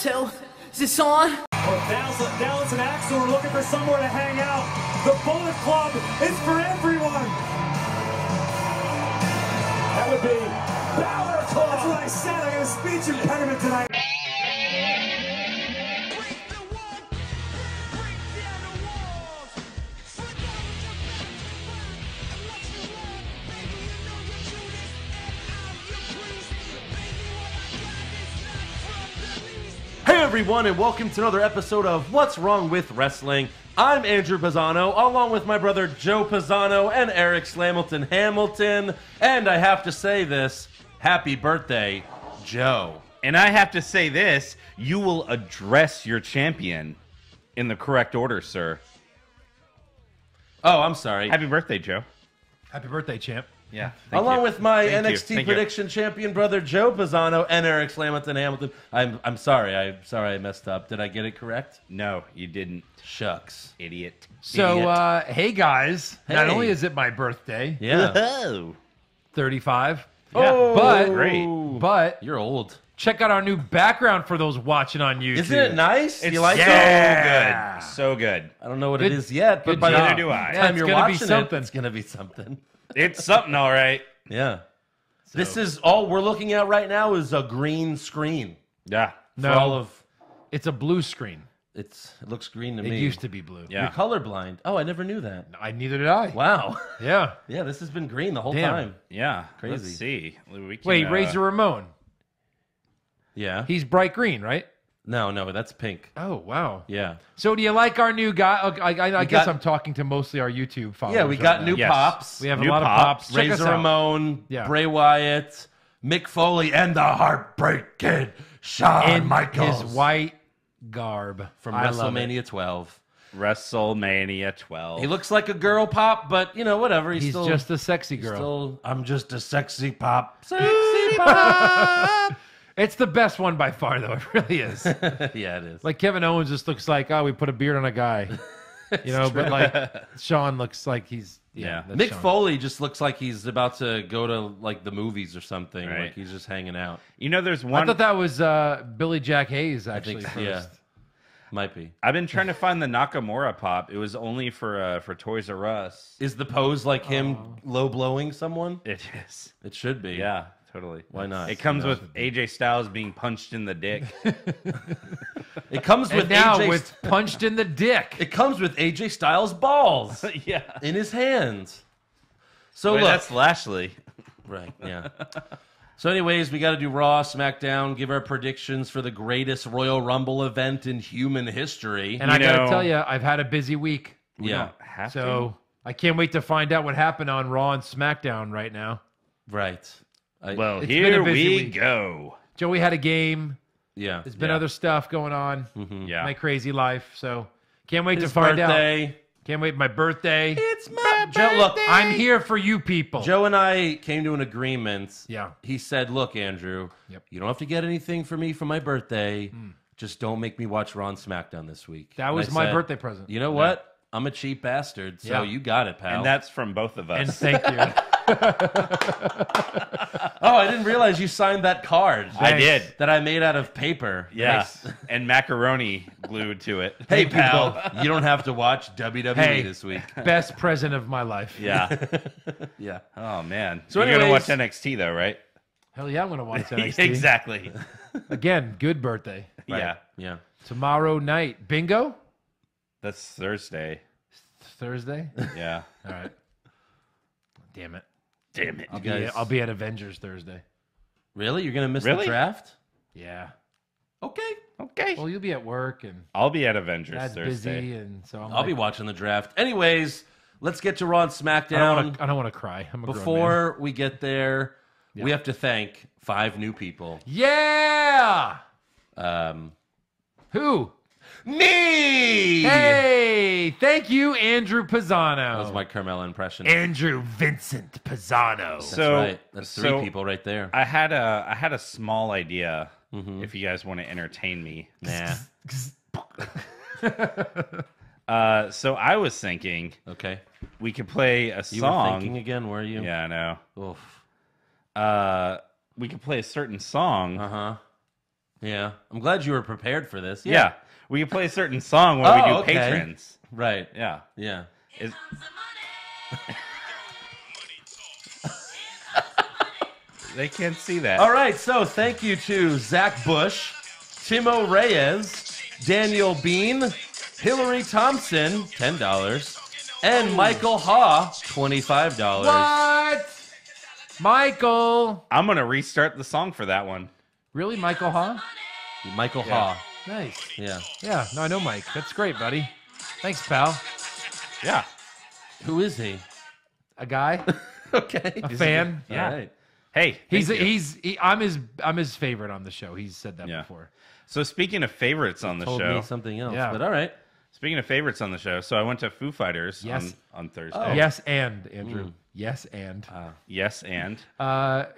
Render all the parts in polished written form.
tell. Is this on? Well, Dallas and Axel are looking for somewhere to hang out. The Bullet Club is for everyone. That would be Balor Club. That's what I said. I got a speech impediment tonight. Hey everyone, and welcome to another episode of What's Wrong with Wrestling. I'm Andrew Pisano, along with my brother Joe Pisano and Eric Slamilton Hamilton. And I have to say this, happy birthday, Joe. And I have to say this, you will address your champion in the correct order, sir. Oh, I'm sorry. Happy birthday, Joe. Happy birthday, champ. Yeah. Along with my Thank you. NXT Thank you. prediction champion brother Joe Pisano and Eric Slamilton Hamilton. I'm sorry. I messed up. Did I get it correct? No, you didn't, Shucks. idiot. So, hey guys, not Hey. only is it my birthday, Yeah. Oh. 35, Oh, but great. but You're old. check out our new background for those watching on YouTube. Isn't it nice? It's you like so it? good. So good. I don't know what Good- it is yet, but good by the job. Neither do I. Yeah, time it's you're gonna be watching something. it's gonna be something. It's something, all right. Yeah. This is all we're looking at right now is a green screen. Yeah. No, For all of it's a blue screen. it looks green to It me. used to be blue. Yeah. You're colorblind. Oh, I never knew that. Neither did I. Wow. Yeah. Yeah, this has been green the whole Damn. time. Yeah. Crazy. Let's see. We can, Wait, Razor Ramon. Yeah. He's bright green, right? No, that's pink. Oh wow. Yeah. So do you like our new guy? I guess got- I'm talking to mostly our YouTube followers. Yeah, we right got now. new Yes. pops. We have New a lot pops. of pops. Check us Razor out. Ramon, Yeah. Bray Wyatt, Mick Foley, and the Heartbreak Kid, Shawn In Michaels. his white garb from I love it. WrestleMania 12. WrestleMania 12. He looks like a girl pop, but, you know, whatever. He's still, just a sexy girl. Still, I'm just a sexy pop. Sexy pop. It's the best one by far, though. It really is. Yeah, it is. Like Kevin Owens just looks like, oh, we put a beard on a guy, you know. But like Sean looks like he's Yeah. that's Mick Shawn. Foley just looks like he's about to go to like the movies or something. Right. Like he's just hanging out. You know, there's I one. thought that was Billy Jack Hayes actually. think, First. yeah. Might be. I've been trying to find the Nakamura pop. It was only for Toys R Us. Is the pose like him low blowing someone? It is. It should be. Yeah, totally. Why not? It comes with AJ Styles being punched in the dick. It comes with And now AJ. with punched in the dick. It comes with AJ Styles balls Yeah. in his hands. So Wait, look, that's Lashley. right, yeah. So, anyways, we got to do Raw, SmackDown, give our predictions for the greatest Royal Rumble event in human history. And You I gotta know- tell you, I've had a busy week, yeah, Have so I can't wait to find out what happened on Raw and SmackDown right now. right. Well, It's been here a busy we week. go. Joey had a game. Yeah. There's been Yeah. other stuff going on. Yeah. My crazy life. So can't wait His to find out. birthday. Can't wait. My birthday. It's my Joe, look, I'm here for you people. Joe and I came to an agreement. Yeah. He said, look, Andrew, Yep. you don't have to get anything for me for my birthday. Just don't make me watch Raw and SmackDown this week. That And was I my said, birthday present. You know what? I'm a cheap bastard, so Yeah. you got it, pal. And that's from both of And us. thank you. Oh, I didn't realize you signed that card. I did. That I made out of paper. Yeah. Nice. And macaroni glued to it. Hey, Thank you pal, you don't have to watch WWE Hey. this week. Best present of my life. Yeah. Yeah. Oh, man. So You're going to watch anyways- NXT, though, right? Hell yeah, I'm gonna watch NXT. Exactly. Again, good birthday. Yeah. Yeah. Tomorrow night. Bingo? That's Thursday. Thursday? Yeah. All right. Damn it. Damn it. guys- I'll be at Avengers Thursday. Really? You're going to miss the Really? draft? Yeah. Okay. Okay. Well, you'll be at work and I'll be at Avengers Dad's Thursday. busy, and so I'll be watching the draft. Anyways, let's get to Raw and SmackDown. I don't want to cry. I'm a grown man. Before we get there, we have to thank 5 new people. Yeah. Um, Who? me! Hey, thank you, Andrew Pisano. That was my Carmella impression. Andrew Vincent Pisano. That's So- right. That's 3 so- people right there. I had a small idea. If you guys want to entertain me, Nah. so I was thinking Okay. we could play a You song. were thinking again, were you? Yeah, I know. Oof. We could play a certain song Uh-huh. Yeah. I'm glad you were prepared for this. Yeah. We can play a certain song when we do okay. patrons. Right. Yeah. Yeah. Is- They can't see that. All right, so thank you to Zach Bush, Timo Reyes, Daniel Bean, Hillary Thompson, $10, and Michael Ha, $25. What? Michael. I'm going to restart the song for that one. Really, Michael, huh? Michael Ha. Nice. Yeah. Yeah, no, I know Mike. That's great, buddy. Thanks, pal. Yeah. Who is he? A guy, Okay. a fan. All Yeah. right. Hey, He's thank you. I'm his favorite on the show. He's said that Yeah. before. So speaking of favorites on the Told show, me something else, Yeah. but all right. speaking of favorites on the show, so I went to Foo Fighters Yes. on Thursday. Oh. Yes, and Andrew. Yes, and. Yes, and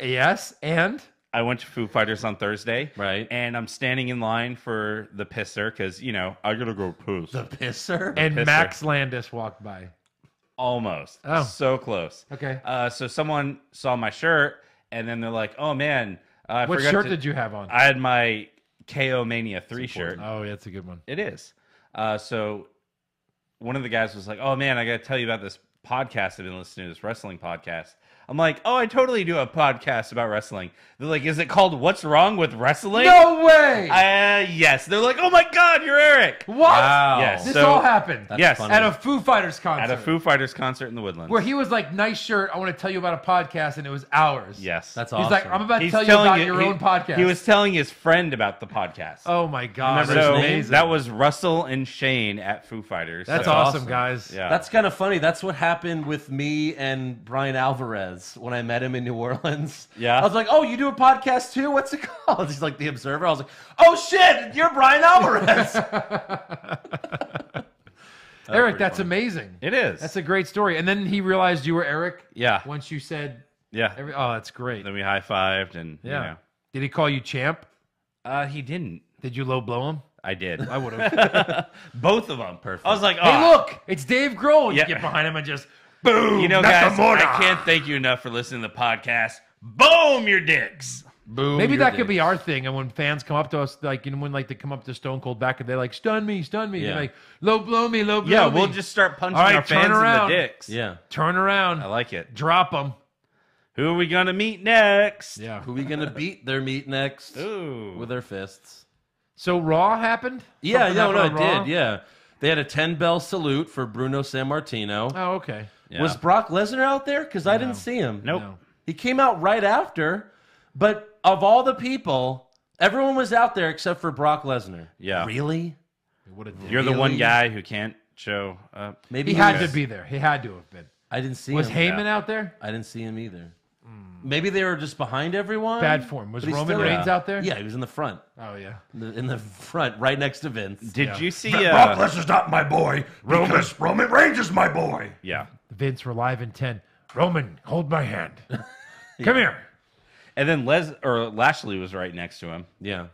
Yes, and. I went to Foo Fighters on Thursday. Right. And I'm standing in line for the pisser because, you know, I gotta go poos. The pisser? And Pisser. Max Landis walked by. Almost. Oh. So close. Okay. So someone saw my shirt, and then they're like, oh, man. I What forgot shirt to-" did you have on? I had my KO Mania 3 shirt. Oh, yeah, that's a good one. It is. So one of the guys was like, oh, man, I got to tell you about this podcast I've been listening to, this wrestling podcast. I'm like, oh, I totally do a podcast about wrestling. They're like, is it called What's Wrong with Wrestling? No way! Yes. They're like, oh, my God, you're Eric. What? Wow. Yes. This So- all happened Yes. funny. at a Foo Fighters concert. At a Foo Fighters concert in the Woodlands. where he was like, nice shirt. I want to tell you about a podcast, and it was ours. Yes. That's He's awesome. like, I'm about to He's tell you telling about your own podcast. He was telling his friend about the podcast. Oh my god, Remember that's his so name? amazing. that was Russell and Shane at Foo Fighters. That's So- awesome, awesome. guys. Yeah. That's kind of funny. That's what happened with me and Brian Alvarez when I met him in New Orleans. Yeah. I was like, oh, you do a podcast too? What's it called? He's like, The Observer. I was like, oh, shit, you're Brian Alvarez. Eric, pretty that's funny. amazing. It is. That's a great story. And then he realized you were Eric. Yeah. Once you said, Yeah. oh, that's great. Then we high fived and Yeah. Did he call you champ? He didn't. Did you low blow him? I did. I would have. Both of them. Perfect. I was like, Hey, oh, look, it's Dave Grohl. Yeah. You get behind him and just boom. you know, guys, Nakamura. I can't thank you enough for listening to the podcast. Boom, your dicks. Boom. Maybe you're that could dead. be our thing. And when fans come up to us, like, you know, when like they come up to Stone Cold back and they're like, stun me. Yeah. You're like, low blow me. Yeah, me. we'll just start punching All right, our turn fans in around. the dicks. Yeah. turn around, I like it. drop them. Who are we going to meet next? Yeah. Who are we going to beat their meat next Ooh. with their fists? So Raw happened? Yeah, Something no, happened it on Raw? did. Yeah. They had a 10-bell salute for Bruno Sammartino. Oh, okay. Yeah. Was Brock Lesnar out there? Because I didn't see him. Nope. No. He came out right after, but of all the people, everyone was out there except for Brock Lesnar. Yeah. Really? What a dick. You're the one Really? guy who can't show up. Maybe He had was- to be there. He had to have been. I didn't see Was him. Heyman out there? I didn't see him either. Maybe they were just behind everyone. Bad form. Was But he's Roman still- Reigns out there? Yeah, he was in the front. Oh, yeah. In the front, right next to Vince. Did you see? Lesnar's not my boy. Roman Reigns is my boy. Yeah. Vince were live in 10. Roman, hold my hand. Come here. And then Lashley was right next to him. Yeah.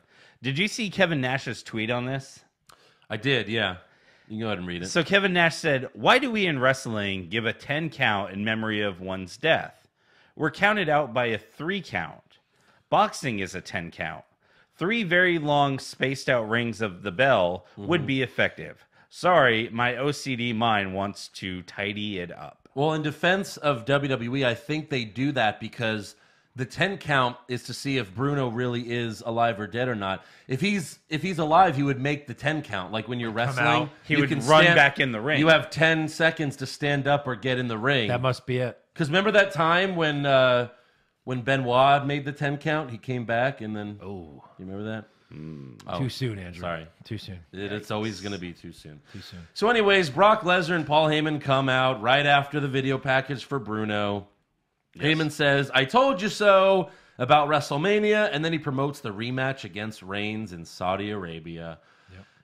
Did you see Kevin Nash's tweet on this? I did, yeah. You can go ahead and read it. So Kevin Nash said, "Why do we in wrestling give a 10 count in memory of one's death? We're counted out by a 3 count. Boxing is a 10 count. 3 very long spaced out rings of the bell would be effective. Sorry, my OCD mind wants to tidy it up." Well, in defense of WWE, I think they do that because the 10 count is to see if Bruno really is alive or dead or not. If he's alive, he would make the 10 count. Like when you're wrestling, out. He you would can run back in the ring. You have 10 seconds to stand up or get in the ring. That must be it. Because remember that time when Benoit made the 10 count, he came back and then. Oh, You remember that? too soon, Andrew. Sorry. Too soon. It's always going to be too soon. Too soon. So, anyways, Brock Lesnar and Paul Heyman come out right after the video package for Bruno. Heyman says, "I told you so," about WrestleMania, and then he promotes the rematch against Reigns in Saudi Arabia.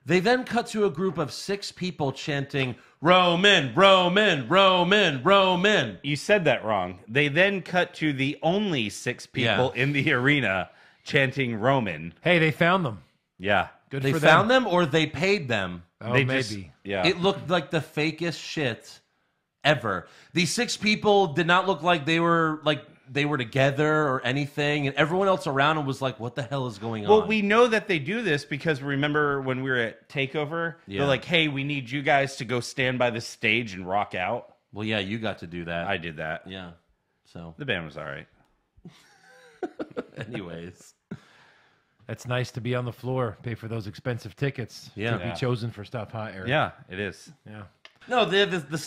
They then cut to a group of 6 people chanting, "Roman, Roman, Roman, Roman." You said that wrong. They then cut to the only 6 people in the arena chanting Roman. Hey, they found them. Yeah. Good They for found them or they paid them. Oh, They maybe. just- yeah. It looked like the fakest shit ever. These 6 people did not look like they were like they were together or anything, and everyone else around him was like, "What the hell is going on?" Well, we know that they do this because remember when we were at Takeover? Yeah. They're like, "Hey, we need you guys to go stand by the stage and rock out." Well, yeah, you got to do that. I did that. Yeah. So, The band was all right. anyways, That's nice to be on the floor, pay for those expensive tickets Yeah. to be chosen for stuff, huh, Eric? Yeah, it is. Yeah. no, the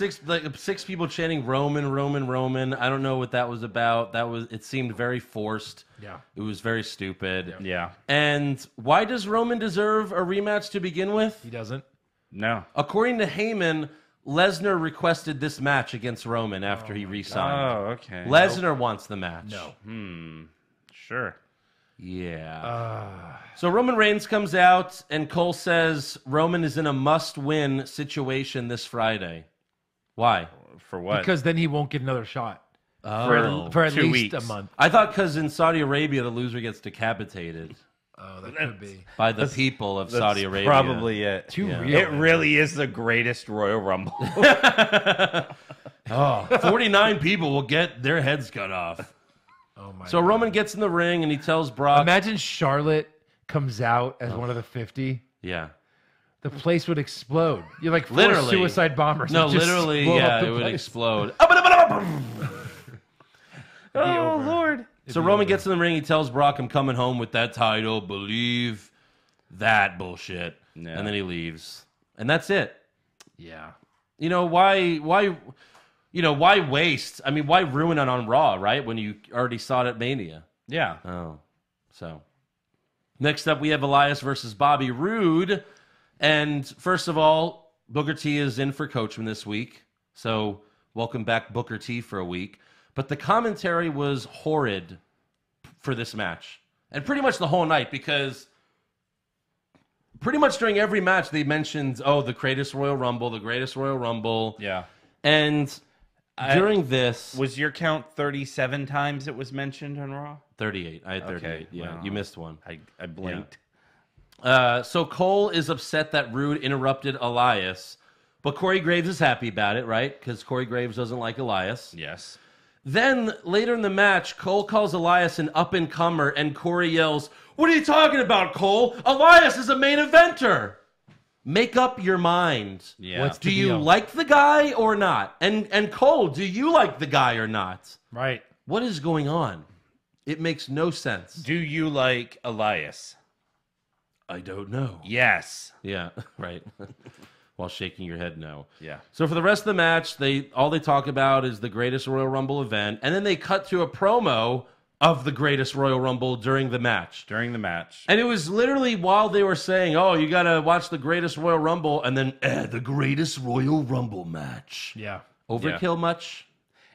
six people chanting Roman, Roman, Roman. I don't know what that was about. It seemed very forced. Yeah. It was very stupid. Yeah. And why does Roman deserve a rematch to begin with? He doesn't. No. According to Heyman, Lesnar requested this match against Roman after he re-signed. Oh, okay. Lesnar wants the match. No. Sure. Yeah. So Roman Reigns comes out, and Cole says Roman is in a must-win situation this Friday. Why? For what? Because then he won't get another shot Oh. for at 2 least weeks. a month. I thought because in Saudi Arabia, the loser gets decapitated Oh, that could be. by the people of That's Saudi Arabia. probably it. Too Yeah. real. It really is the greatest Royal Rumble. 49 people will get their heads cut off. Oh my So God. Roman gets in the ring, and he tells Brock... Imagine Charlotte comes out as one of the 50. Yeah. The place would explode. You're like four Literally. suicide bombers. No, that just literally, blow up yeah, the it would place. explode. Oh, Lord. So Roman gets in the ring. He tells Brock, "I'm coming home with that title. Believe that bullshit." Yeah. And then he leaves, and that's it. Yeah. You know why? Why waste? I mean, why ruin it on Raw, right? When you already saw it at Mania. Yeah. Oh, so next up we have Elias versus Bobby Roode, and first of all, Booker T is in for Coachman this week. So welcome back, Booker T, for a week. But the commentary was horrid for this match. And pretty much the whole night, because pretty much during every match they mentioned, the greatest Royal Rumble, the greatest Royal Rumble. Yeah. And during this... Was your count 37 times it was mentioned on Raw? 38. I had 38. Okay, Yeah, well, you missed one. I blinked. So Cole is upset that Rude interrupted Elias. But Corey Graves is happy about it, right? Because Corey Graves doesn't like Elias. Yes. Then, later in the match, Cole calls Elias an up-and-comer, and Corey yells, "What are you talking about, Cole? Elias is a main eventer!" Make up your mind. Yeah. What's Do the you deal? like the guy or not? And Cole, do you like the guy or not? Right. What is going on? It makes no sense. Do you like Elias? I don't know. Yes. Yeah, right. While shaking your head no. Yeah. So for the rest of the match, all they talk about is the greatest Royal Rumble event, and then they cut to a promo of the greatest Royal Rumble during the match. During the match. And it was literally while they were saying, "Oh, you got to watch the greatest Royal Rumble," and then the greatest Royal Rumble match. Yeah. Overkill much?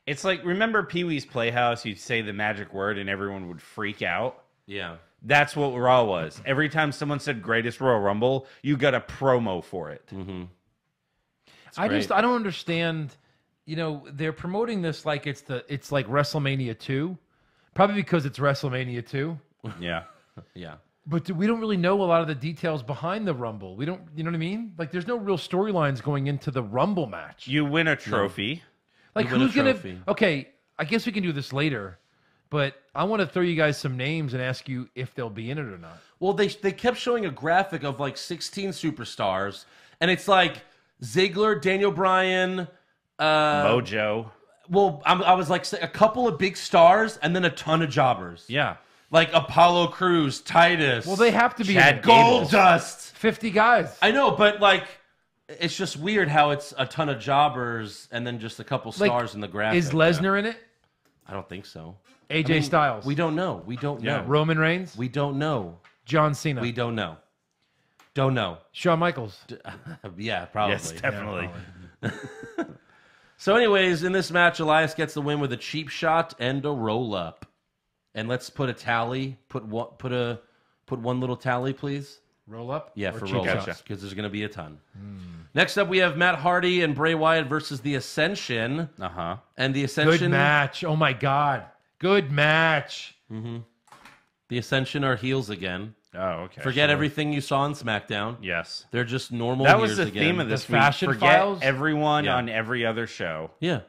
It's like, remember Pee-wee's Playhouse? You'd say the magic word and everyone would freak out. Yeah. That's what Raw was. Every time someone said greatest Royal Rumble, you got a promo for it. I great. don't understand. You know, they're promoting this like it's like WrestleMania 2, probably because it's WrestleMania 2. Yeah. Yeah. But we don't really know a lot of the details behind the Rumble. We don't, you know what I mean? Like, there's no real storylines going into the Rumble match. You win a trophy. Like, you win a who's gonna? trophy. Okay, I guess we can do this later, but I want to throw you guys some names and ask you if they'll be in it or not. Well, they kept showing a graphic of like 16 superstars, and it's like Ziggler, Daniel Bryan, Mojo. well, I was like a couple of big stars, and then a ton of jobbers. Yeah. Like Apollo Crews, Titus. Well, they have to be Chad in it. Gable. Goldust. 50 guys. I know, but like, it's just weird how it's a ton of jobbers and then just a couple Like, stars in the graphic. Is Lesnar in it? I don't think so. AJ Styles. We don't know. We don't know. Roman Reigns. We don't know. John Cena. We don't know. Don't know. Shawn Michaels. Yeah, probably. Yes, definitely. So, anyways, in this match, Elias gets the win with a cheap shot and a roll up. And let's put a tally. Put one little tally, please. Roll up. Yeah, Or for cheap roll shots? ups, because there's going to be a ton. Next up, we have Matt Hardy and Bray Wyatt versus the Ascension. Uh-huh. And the Ascension, Good match. Oh my God. Good match. the Ascension are heels again. Oh, okay. Forget everything you saw on SmackDown. Yes. They're just normal That was heels the again. theme of this The week. Fashion Forget Files? everyone Yeah. on every other show. Yeah.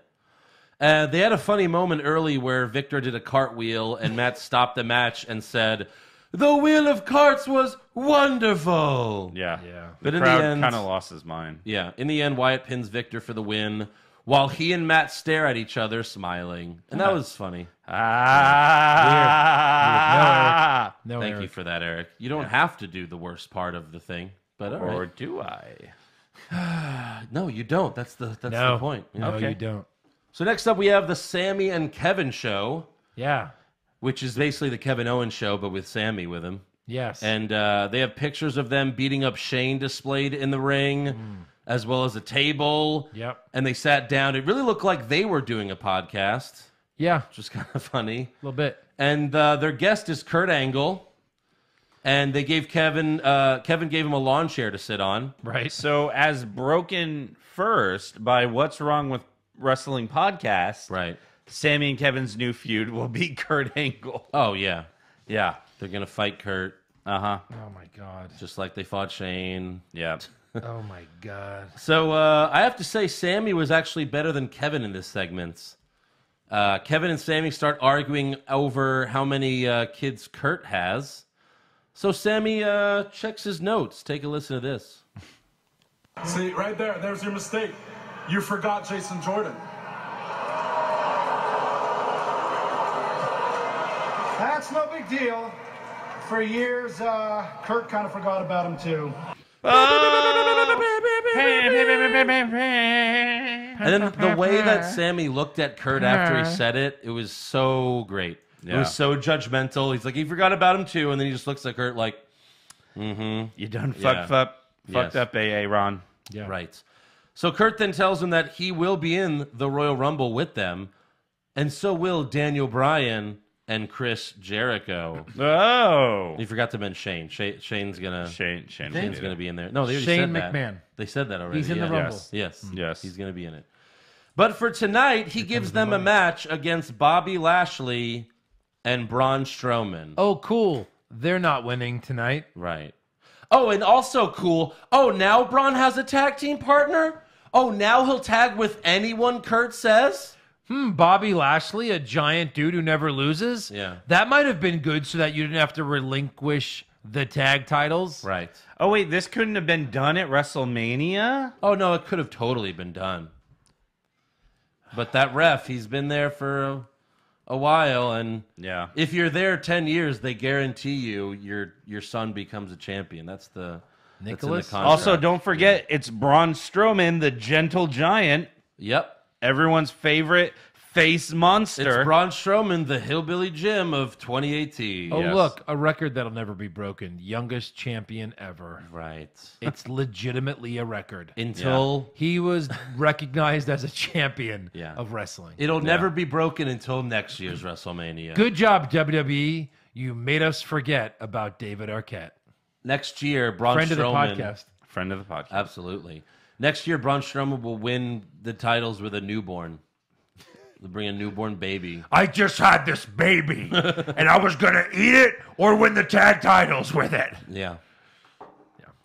They had a funny moment early where Victor did a cartwheel and Matt stopped the match and said, "The wheel of carts was wonderful." Yeah. But The in crowd the end, kind of lost his mind. yeah, in the end, Wyatt pins Victor for the win, while he and Matt stare at each other, smiling, and that was funny. Ah. No, Thank Eric. you for that, Eric. You don't have to do the worst part of the thing, but all Or right. do I? No, you don't. That's the No. point. Yeah. No, Okay. you don't. So next up, we have the Sammy and Kevin show, Yeah. which is basically the Kevin Owens show, but with Sammy with him. Yes. And they have pictures of them beating up Shane displayed in the ring, as well as a table. Yep. And they sat down. It really looked like they were doing a podcast, Yeah. which was kind of funny. A little bit. And their guest is Kurt Angle. And they gave Kevin gave him a lawn chair to sit on. Right. So, as broken first by What's Wrong with Wrestling podcast, Right. Sammy and Kevin's new feud will be Kurt Angle. Oh, yeah. Yeah. They're going to fight Kurt, Uh-huh. Oh my God. just like they fought Shane. Yeah. Oh my God. So I have to say, Sammy was actually better than Kevin in this segment. Kevin and Sammy start arguing over how many kids Kurt has. So Sammy checks his notes. Take a listen to this. See, right there's your mistake. You forgot Jason Jordan. That's no big deal. For years, Kurt kind of forgot about him too. And then the way that Sammy looked at Kurt after he said it, it was so great. It Yeah. was so judgmental. He's like, he forgot about him too. And then he just looks at Kurt like, You done Yeah. fucked Yes. up, AA Ron. Yeah. right. So Kurt then tells him that he will be in the Royal Rumble with them. And so will Daniel Bryan and Chris Jericho. Oh. He forgot to mention Shane. Shane's gonna Shane's gonna be in there. No, they already Shane said that. McMahon. They said that already. He's in the yeah. Rumble. Yes. Yes. He's gonna be in it. But for tonight, he gives them a match against Bobby Lashley and Braun Strowman. Oh, cool. They're not winning tonight. Right. Oh, and also cool. Oh, now Braun has a tag team partner? Oh, now he'll tag with anyone Kurt says? Bobby Lashley, a giant dude who never loses. Yeah. That might have been good so that you didn't have to relinquish the tag titles. Right. Oh, wait, this couldn't have been done at WrestleMania? Oh, no, it could have totally been done. But that ref, he's been there for a while, and Yeah. if you're there 10 years, they guarantee you your son becomes a champion. That's the Nicholas? That's in the contract. Also, don't forget, it's Braun Strowman, the gentle giant, Yep. everyone's favorite face monster. It's Braun Strowman, the hillbilly Jim of 2018. Oh, Yes. look, a record that'll never be broken. Youngest champion ever. Right. It's legitimately a record. Until He was recognized as a champion Yeah. of wrestling. it'll never be broken until next year's WrestleMania. Good job, WWE. You made us forget about David Arquette. Next year, Braun Friend of the Strowman. podcast. Friend of the podcast. Absolutely. Next year, Braun Strowman will win the titles with a newborn. They'll bring a newborn baby. I just had this baby, and I was gonna eat it or win the tag titles with it. Yeah.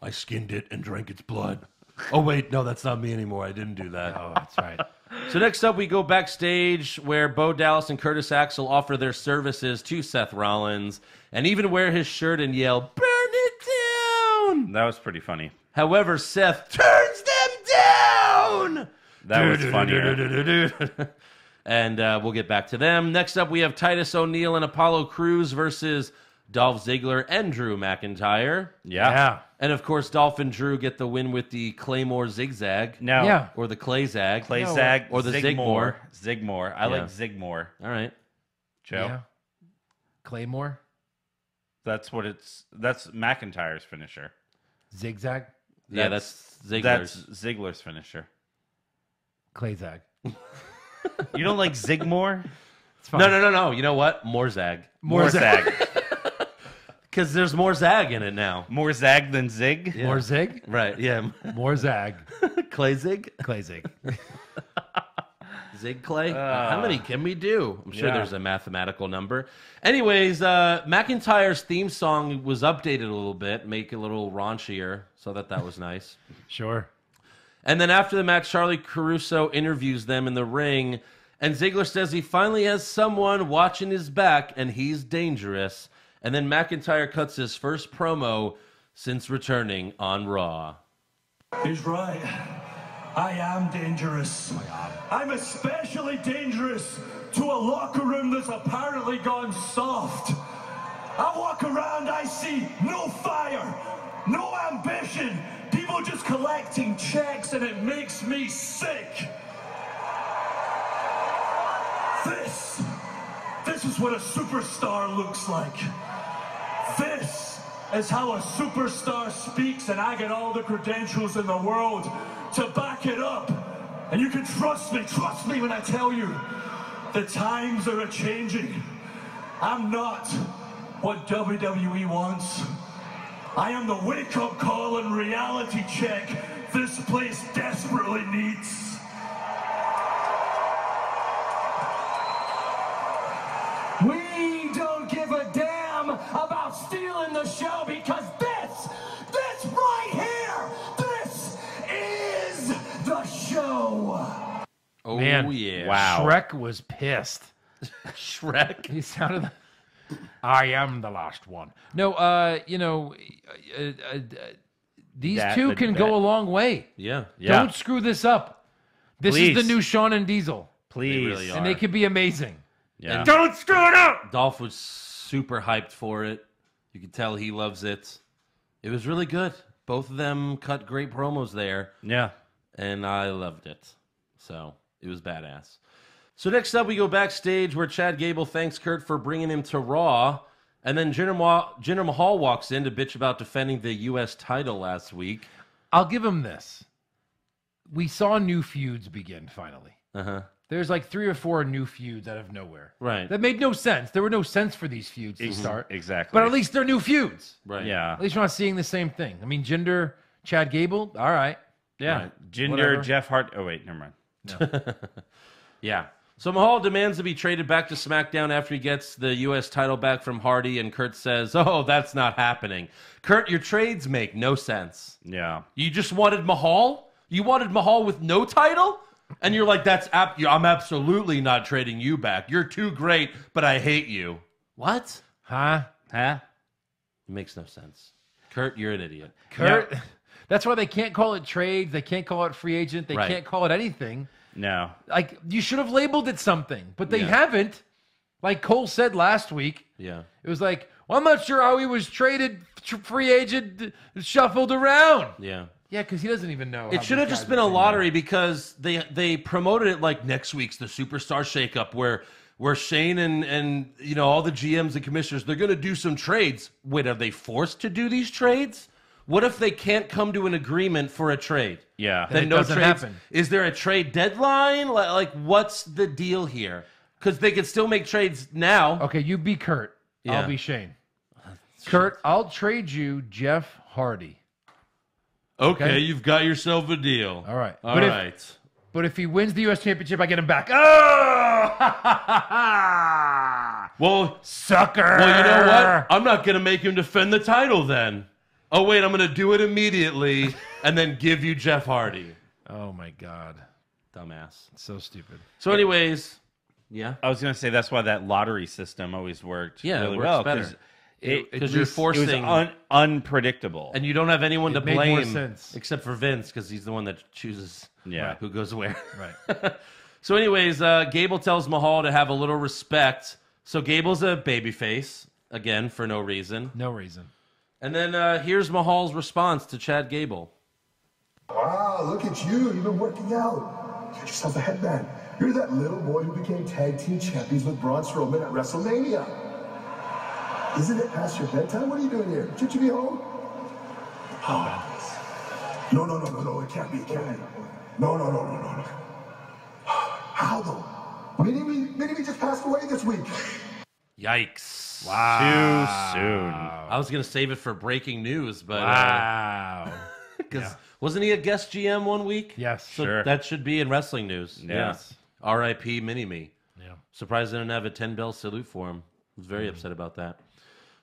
I skinned it and drank its blood. Oh, wait. No, that's not me anymore. I didn't do that. Oh, that's right. So next up, we go backstage where Bo Dallas and Curtis Axel offer their services to Seth Rollins and even wear his shirt and yell, "Burn it down!" That was pretty funny. However, Seth turns them down! That was funnier. And we'll get back to them. Next up, we have Titus O'Neil and Apollo Crews versus Dolph Ziggler and Drew McIntyre. Yeah. And of course, Dolph and Drew get the win with the Claymore Zigzag. Now, Yeah. Or the Clay Zag. Clay Zag Or the Zigmore. Zigmore. I Yeah. like Zigmore. All right. Joe. Yeah. Claymore? That's McIntyre's finisher. Zigzag? Yeah, that's Ziggler's. That's Ziggler's finisher. Clayzag. You don't like Zigmore? It's fine. No. You know what? More Zag. More Zag. Because there's more Zag in it now. More Zag than Zig? More Zig? Right, yeah. More Zag. Clay Zig? Clayzig. Zig Clay? How many can we do? I'm sure Yeah. there's a mathematical number. Anyways, McIntyre's theme song was updated a little bit, make it a little raunchier, so that was nice. Sure. And then after the match, Charlie Caruso interviews them in the ring, And Ziggler says he finally has someone watching his back, and he's dangerous. And then McIntyre cuts his first promo since returning on Raw. He's right. I am dangerous. I'm especially dangerous to a locker room that's apparently gone soft. I walk around, I see no fire, no ambition, people just collecting checks, and it makes me sick. This is what a superstar looks like. This is how a superstar speaks, and I get all the credentials in the world to back it up. And you can trust me when I tell you the times are a-changing. I'm not what WWE wants. I am the wake-up call and reality check this place desperately needs. We don't give a damn about stealing the show because this right here, this is the show. Oh, Man. yeah. Wow. Shrek was pissed. Shrek. He sounded. I am the last one. No, these two can go a long way. Yeah. Yeah. Don't screw this up. This Please. is the new Shawn and Diesel, Please. really are. and they could be amazing. Yeah. Don't screw it up. Dolph was super hyped for it. You could tell he loves it. It was really good. Both of them cut great promos there, Yeah. and I loved it. So it was badass. So next up, we go backstage where Chad Gable thanks Kurt for bringing him to Raw. And then Jinder Mahal walks in to bitch about defending the U.S. title last week. I'll give him this. We saw new feuds begin finally. Uh-huh. There's like 3 or 4 new feuds out of nowhere. Right. That made no sense. There were no sense for these feuds to start. Exactly. But at least they're new feuds. Right. Yeah. At least we're not seeing the same thing. I mean, Jinder, Chad Gable, all right. Yeah. Right. Jinder, Whatever. Jeff Hart. Oh, wait, never mind. Yeah. So Mahal demands to be traded back to SmackDown after he gets the U.S. title back from Hardy, and Kurt says, "Oh, that's not happening. Kurt, your trades make no sense. Yeah. You just wanted Mahal? You wanted Mahal with no title? And you're like, I'm absolutely not trading you back. You're too great, but I hate you. What? Huh? Huh? It makes no sense. Kurt, you're an idiot. Kurt, that's why they can't call it trades. They can't call it free agent. They Right. can't call it anything. No. Like, you should have labeled it something, but they Yeah. haven't. Like Cole said last week, Yeah. it was like, well, I'm not sure how he was traded, free agent, shuffled around. Yeah. Yeah, because he doesn't even know. It should have just been a lottery because they promoted it like next week's the Superstar Shakeup where Shane and all the GMs and commissioners, they're going to do some trades. Wait, are they forced to do these trades? What if they can't come to an agreement for a trade? Yeah. Then it no doesn't trades. happen. Is there a trade deadline? Like what's the deal here? Because they could still make trades now. Okay, you be Kurt. Yeah. I'll be Shane. Kurt, I'll trade you Jeff Hardy. Okay, you've got yourself a deal. All right. All But if- right. But if he wins the U.S. Championship, I get him back. Oh! Well, Sucker! Well, you know what? I'm not going to make him defend the title then. Oh, wait, I'm going to do it immediately and then give you Jeff Hardy. Oh, my God. Dumbass. So stupid. So, anyways, yeah. I was going to say that's why that lottery system always worked Yeah, it really works well. better. Because you're It was forcing. unpredictable. And you don't have anyone to It made more blame sense. except for Vince because he's the one that chooses Yeah. who goes where. Right. So, anyways, Gable tells Mahal to have a little respect. So, Gable's a babyface, again, for no reason. No reason. And then here's Mahal's response to Chad Gable. Wow, look at you. You've been working out. Get yourself a headband. You're that little boy who became tag team champions with Braun Strowman at WrestleMania. Isn't it past your bedtime? What are you doing here? Should you be home? Oh. No. It can't be. It can't be. No. How though? Minnie just passed away this week. Yikes. Too soon. I was going to save it for breaking news, but Wow. because wasn't he a guest GM one week? Yes. So Sure. that should be in wrestling news. Yes. R.I.P. Mini-Me. Yeah. Surprised they didn't have a 10-bell salute for him. I was very upset about that.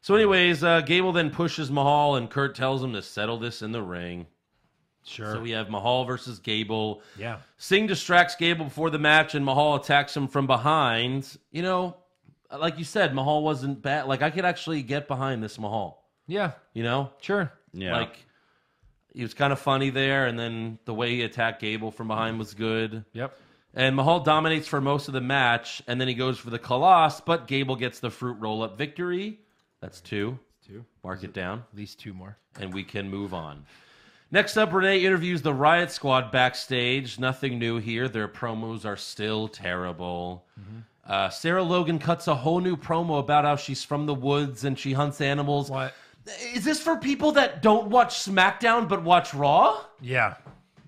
So anyways, Gable then pushes Mahal, and Kurt tells him to settle this in the ring. Sure. So we have Mahal versus Gable. Yeah. Singh distracts Gable before the match, and Mahal attacks him from behind. You know, like you said, Mahal wasn't bad. Like, I could actually get behind this Mahal. Yeah. You know? Sure. Yeah. Like, he was kind of funny there, and then the way he attacked Gable from behind was good. Yep. And Mahal dominates for most of the match, and then he goes for the Kalash, but Gable gets the fruit roll-up victory. That's 2. 2. Mark it down. At least 2 more. And we can move on. Next up, Renee interviews the Riot Squad backstage. Nothing new here. Their promos are still terrible. Sarah Logan cuts a whole new promo about how she's from the woods and she hunts animals. What? Is this for people that don't watch SmackDown but watch Raw? Yeah.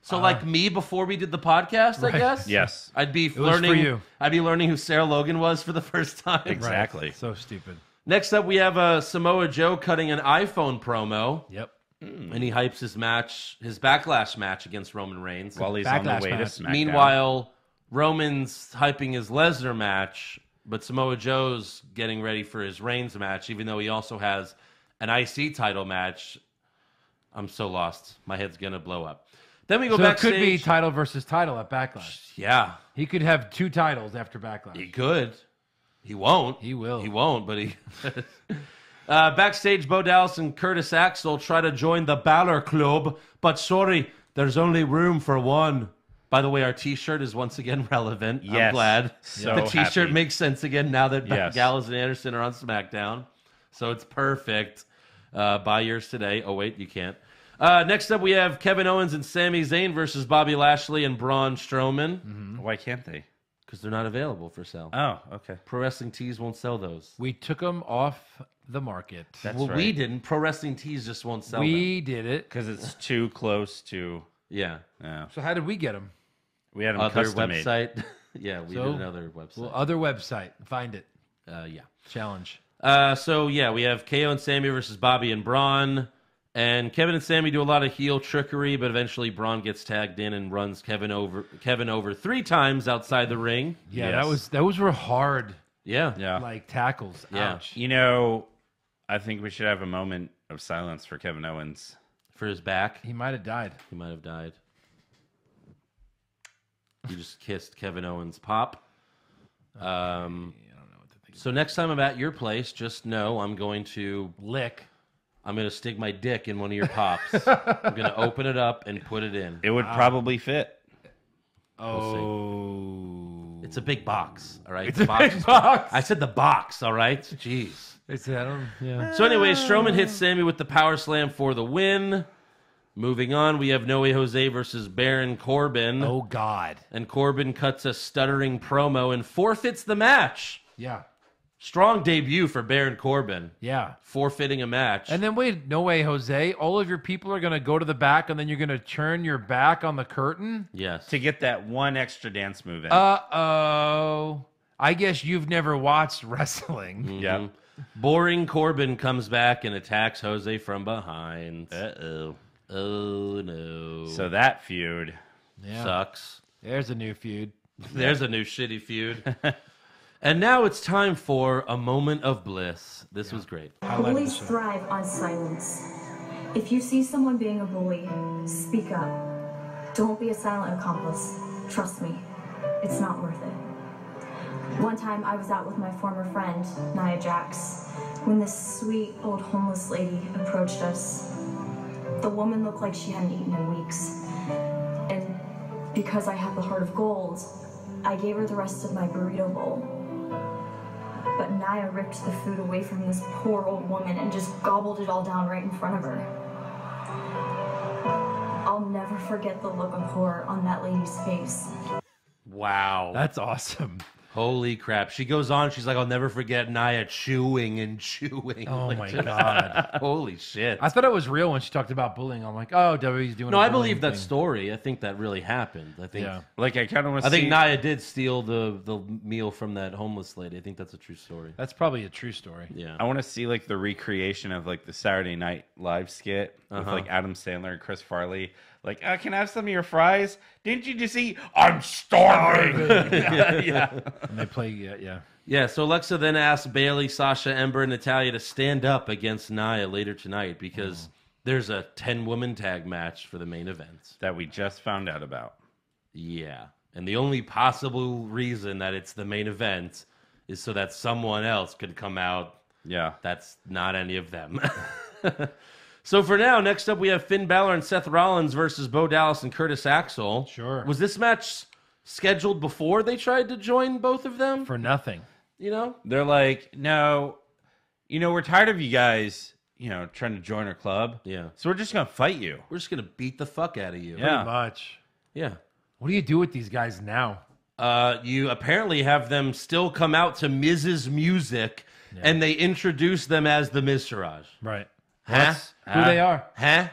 So like me before we did the podcast, I Right. guess? Yes. I'd be was learning for you. I'd be learning who Sarah Logan was for the first time. Exactly. So stupid. Next up, we have Samoa Joe cutting an iPhone promo. Yep. And he hypes his Backlash match against Roman Reigns. While he's on the Backlash way to match. SmackDown. Meanwhile, Roman's hyping his Lesnar match, but Samoa Joe's getting ready for his Reigns match, even though he also has an IC title match. I'm so lost. My head's going to blow up. Then we go So it backstage. could be title versus title at Backlash. Yeah, He could have 2 titles after Backlash. he could. He won't. He will. He won't, but he... Backstage, Bo Dallas and Curtis Axel try to join the Balor Club, but sorry, there's only room for one. By the way, our T-shirt is once again relevant. Yes. I'm glad. So the T-shirt happy. makes sense again now that Yes. Gallows and Anderson are on SmackDown. So it's perfect. Buy yours today. Oh, wait, you can't. Next up, we have Kevin Owens and Sami Zayn versus Bobby Lashley and Braun Strowman. Why can't they? Because they're not available for sale. Oh, okay. Pro Wrestling Tees won't sell those. We took them off the market. That's well, right. we didn't. Pro Wrestling Tees just won't sell them. We did it. Because it's too close to. Yeah. Yeah. So how did we get them? We had them Other custom made. website. Yeah, we So, did another website. Well, other website. Find it. Yeah. Challenge. So yeah, we have KO and Sammy versus Bobby and Braun. And Kevin and Sammy do a lot of heel trickery, but eventually Braun gets tagged in and runs Kevin over 3 times outside the ring. Yeah, Yes. those were hard Yeah. Yeah. like tackles. Yeah. Ouch. You know, I think we should have a moment of silence for Kevin Owens. For his back. He might have died. He might have died. You just kissed Kevin Owens' pop. So next time I'm at your place, just know I'm going to stick my dick in one of your pops. I'm going to open it up and put it in. It would probably fit. Oh. It's a big box, all right? It's a big box. I said the box, all right? Jeez. Yeah. So anyway, Strowman hits Sammy with the power slam for the win. Moving on, we have No Way Jose versus Baron Corbin. Oh, God. And Corbin cuts a stuttering promo and forfeits the match. Yeah. Strong debut for Baron Corbin. Yeah. Forfeiting a match. And then wait, no way, Jose. All of your people are going to go to the back and then you're going to turn your back on the curtain? Yes. To get that one extra dance move in. Uh-oh. I guess you've never watched wrestling. Yeah. Boring Corbin comes back and attacks Jose from behind. Uh-oh. Oh, no. So that feud. Yeah. Sucks. There's a new feud. There's a new shitty feud. And now it's time for a moment of bliss. This was great. Bullies thrive on silence. If you see someone being a bully, speak up. Don't be a silent accomplice. Trust me, it's not worth it. One time I was out with my former friend, Nia Jax, when this sweet old homeless lady approached us. The woman looked like she hadn't eaten in weeks. And because I have the heart of gold, I gave her the rest of my burrito bowl. But Nia ripped the food away from this poor old woman and just gobbled it all down right in front of her. I'll never forget the look of horror on that lady's face. Wow. That's awesome. Holy crap. She goes on. She's like, I'll never forget Nia chewing and chewing. Oh, Like, my just- God. Holy shit. I thought it was real when she talked about bullying. I'm like, oh, WWE's doing No, a I bullying believe that thing. story. I think that really happened. I think. Yeah. Like, I kind of want to I see... think Nia did steal the meal from that homeless lady. I think that's a true story. That's probably a true story. Yeah. I want to see, like, the recreation of, like, the Saturday Night Live skit with, like, Adam Sandler and Chris Farley. Like, can I have some of your fries? Didn't you just eat? I'm starving! Yeah. And they play, yeah. Yeah, so Alexa then asks Bailey, Sasha, Ember, and Natalya to stand up against Nia later tonight because there's a 10-woman tag match for the main event. That we just found out about. Yeah. And the only possible reason that it's the main event is so that someone else could come out. Yeah. That's not any of them. So for now, next up we have Finn Balor and Seth Rollins versus Bo Dallas and Curtis Axel. Sure. Was this match scheduled before they tried to join both of them? For nothing. You know? They're like, no, we're tired of you guys, trying to join our club. Yeah. So we're just going to fight you. We're just going to beat the fuck out of you. Yeah. Pretty much. Yeah. What do you do with these guys now? You apparently have them still come out to Miz's music, and they introduce them as the Miztourage. Right. Huh? That's who they are. Huh?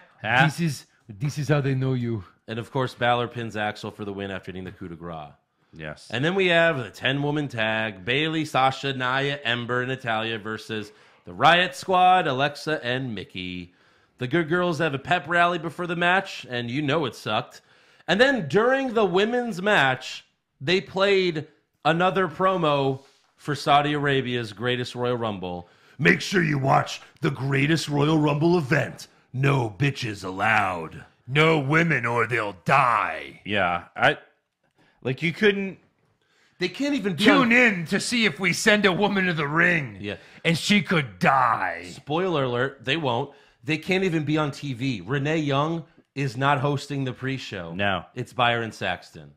This is how they know you. And of course, Balor pins Axel for the win after hitting the coup de grace. Yes. And then we have the 10-woman tag, Bayley, Sasha, Nia, Ember, and Natalya versus the Riot Squad, Alexa, and Mickey. The Good Girls have a pep rally before the match, and you know it sucked. And then during the women's match, they played another promo for Saudi Arabia's Greatest Royal Rumble. Make sure you watch the Greatest Royal Rumble event. No bitches allowed. No women or they'll die. Yeah. You couldn't. They can't even Tune in to see if we send a woman to the ring. Yeah. And she could die. Spoiler alert, they won't. They can't even be on TV. Renee Young is not hosting the pre-show. No. It's Byron Saxton.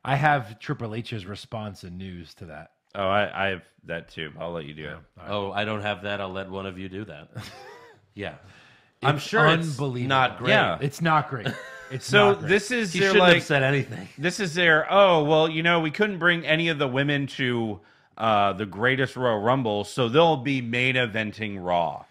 I have Triple H's response and news to that. Oh, I have that too. I'll let you do it. Oh, I don't have that. I'll let one of you do that. Yeah. I'm It's sure it's unbelievable. not great. Yeah. It's not great. It's So not great. this is He their shouldn't like have said anything. this is their we couldn't bring any of the women to the Greatest Royal Rumble, so they'll be main eventing Raw.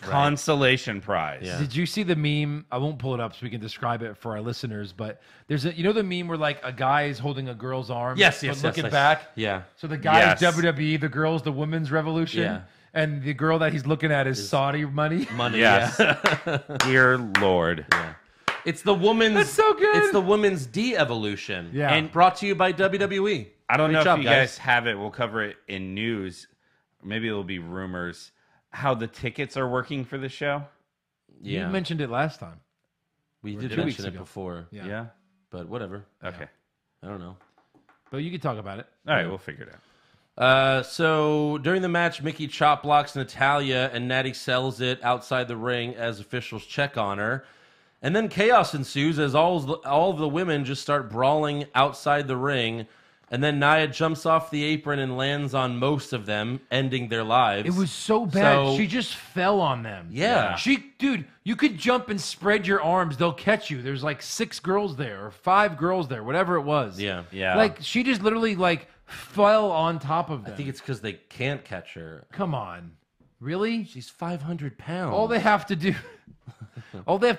Consolation prize. Yeah. Did you see the meme? I won't pull it up so we can describe it for our listeners, but there's the meme where like a guy is holding a girl's arm, Yes, but yes, looking yes. back. Yeah. So the guy Yes. is WWE, the girl's the Women's Revolution, Yeah. and the girl that he's looking at is Saudi money. Money. Yes. Yeah. Dear Lord. It's the woman's. That's so good. It's the woman's de-evolution. Yeah. And brought to you by WWE. I don't Great know job, if you guys have it. We'll cover it in news. Maybe it'll be rumors. How the tickets are working for the show. Yeah. You mentioned it last time. We did 2 weeks mention it ago. before. Yeah. But whatever. Okay. I don't know. But you can talk about it. All right, we'll figure it out. So during the match, Mickey chop blocks Natalya, and Natty sells it outside the ring as officials check on her. And then chaos ensues as all of the women just start brawling outside the ring. And then Nia jumps off the apron and lands on most of them, ending their lives. It was so bad. So- She just fell on them. Yeah. Dude, you could jump and spread your arms. They'll catch you. There's like 6 girls there or 5 girls there, whatever it was. Yeah. Yeah. Like she just literally like fell on top of them. I think it's because they can't catch her. Come on. Really? She's 500 pounds. All they have to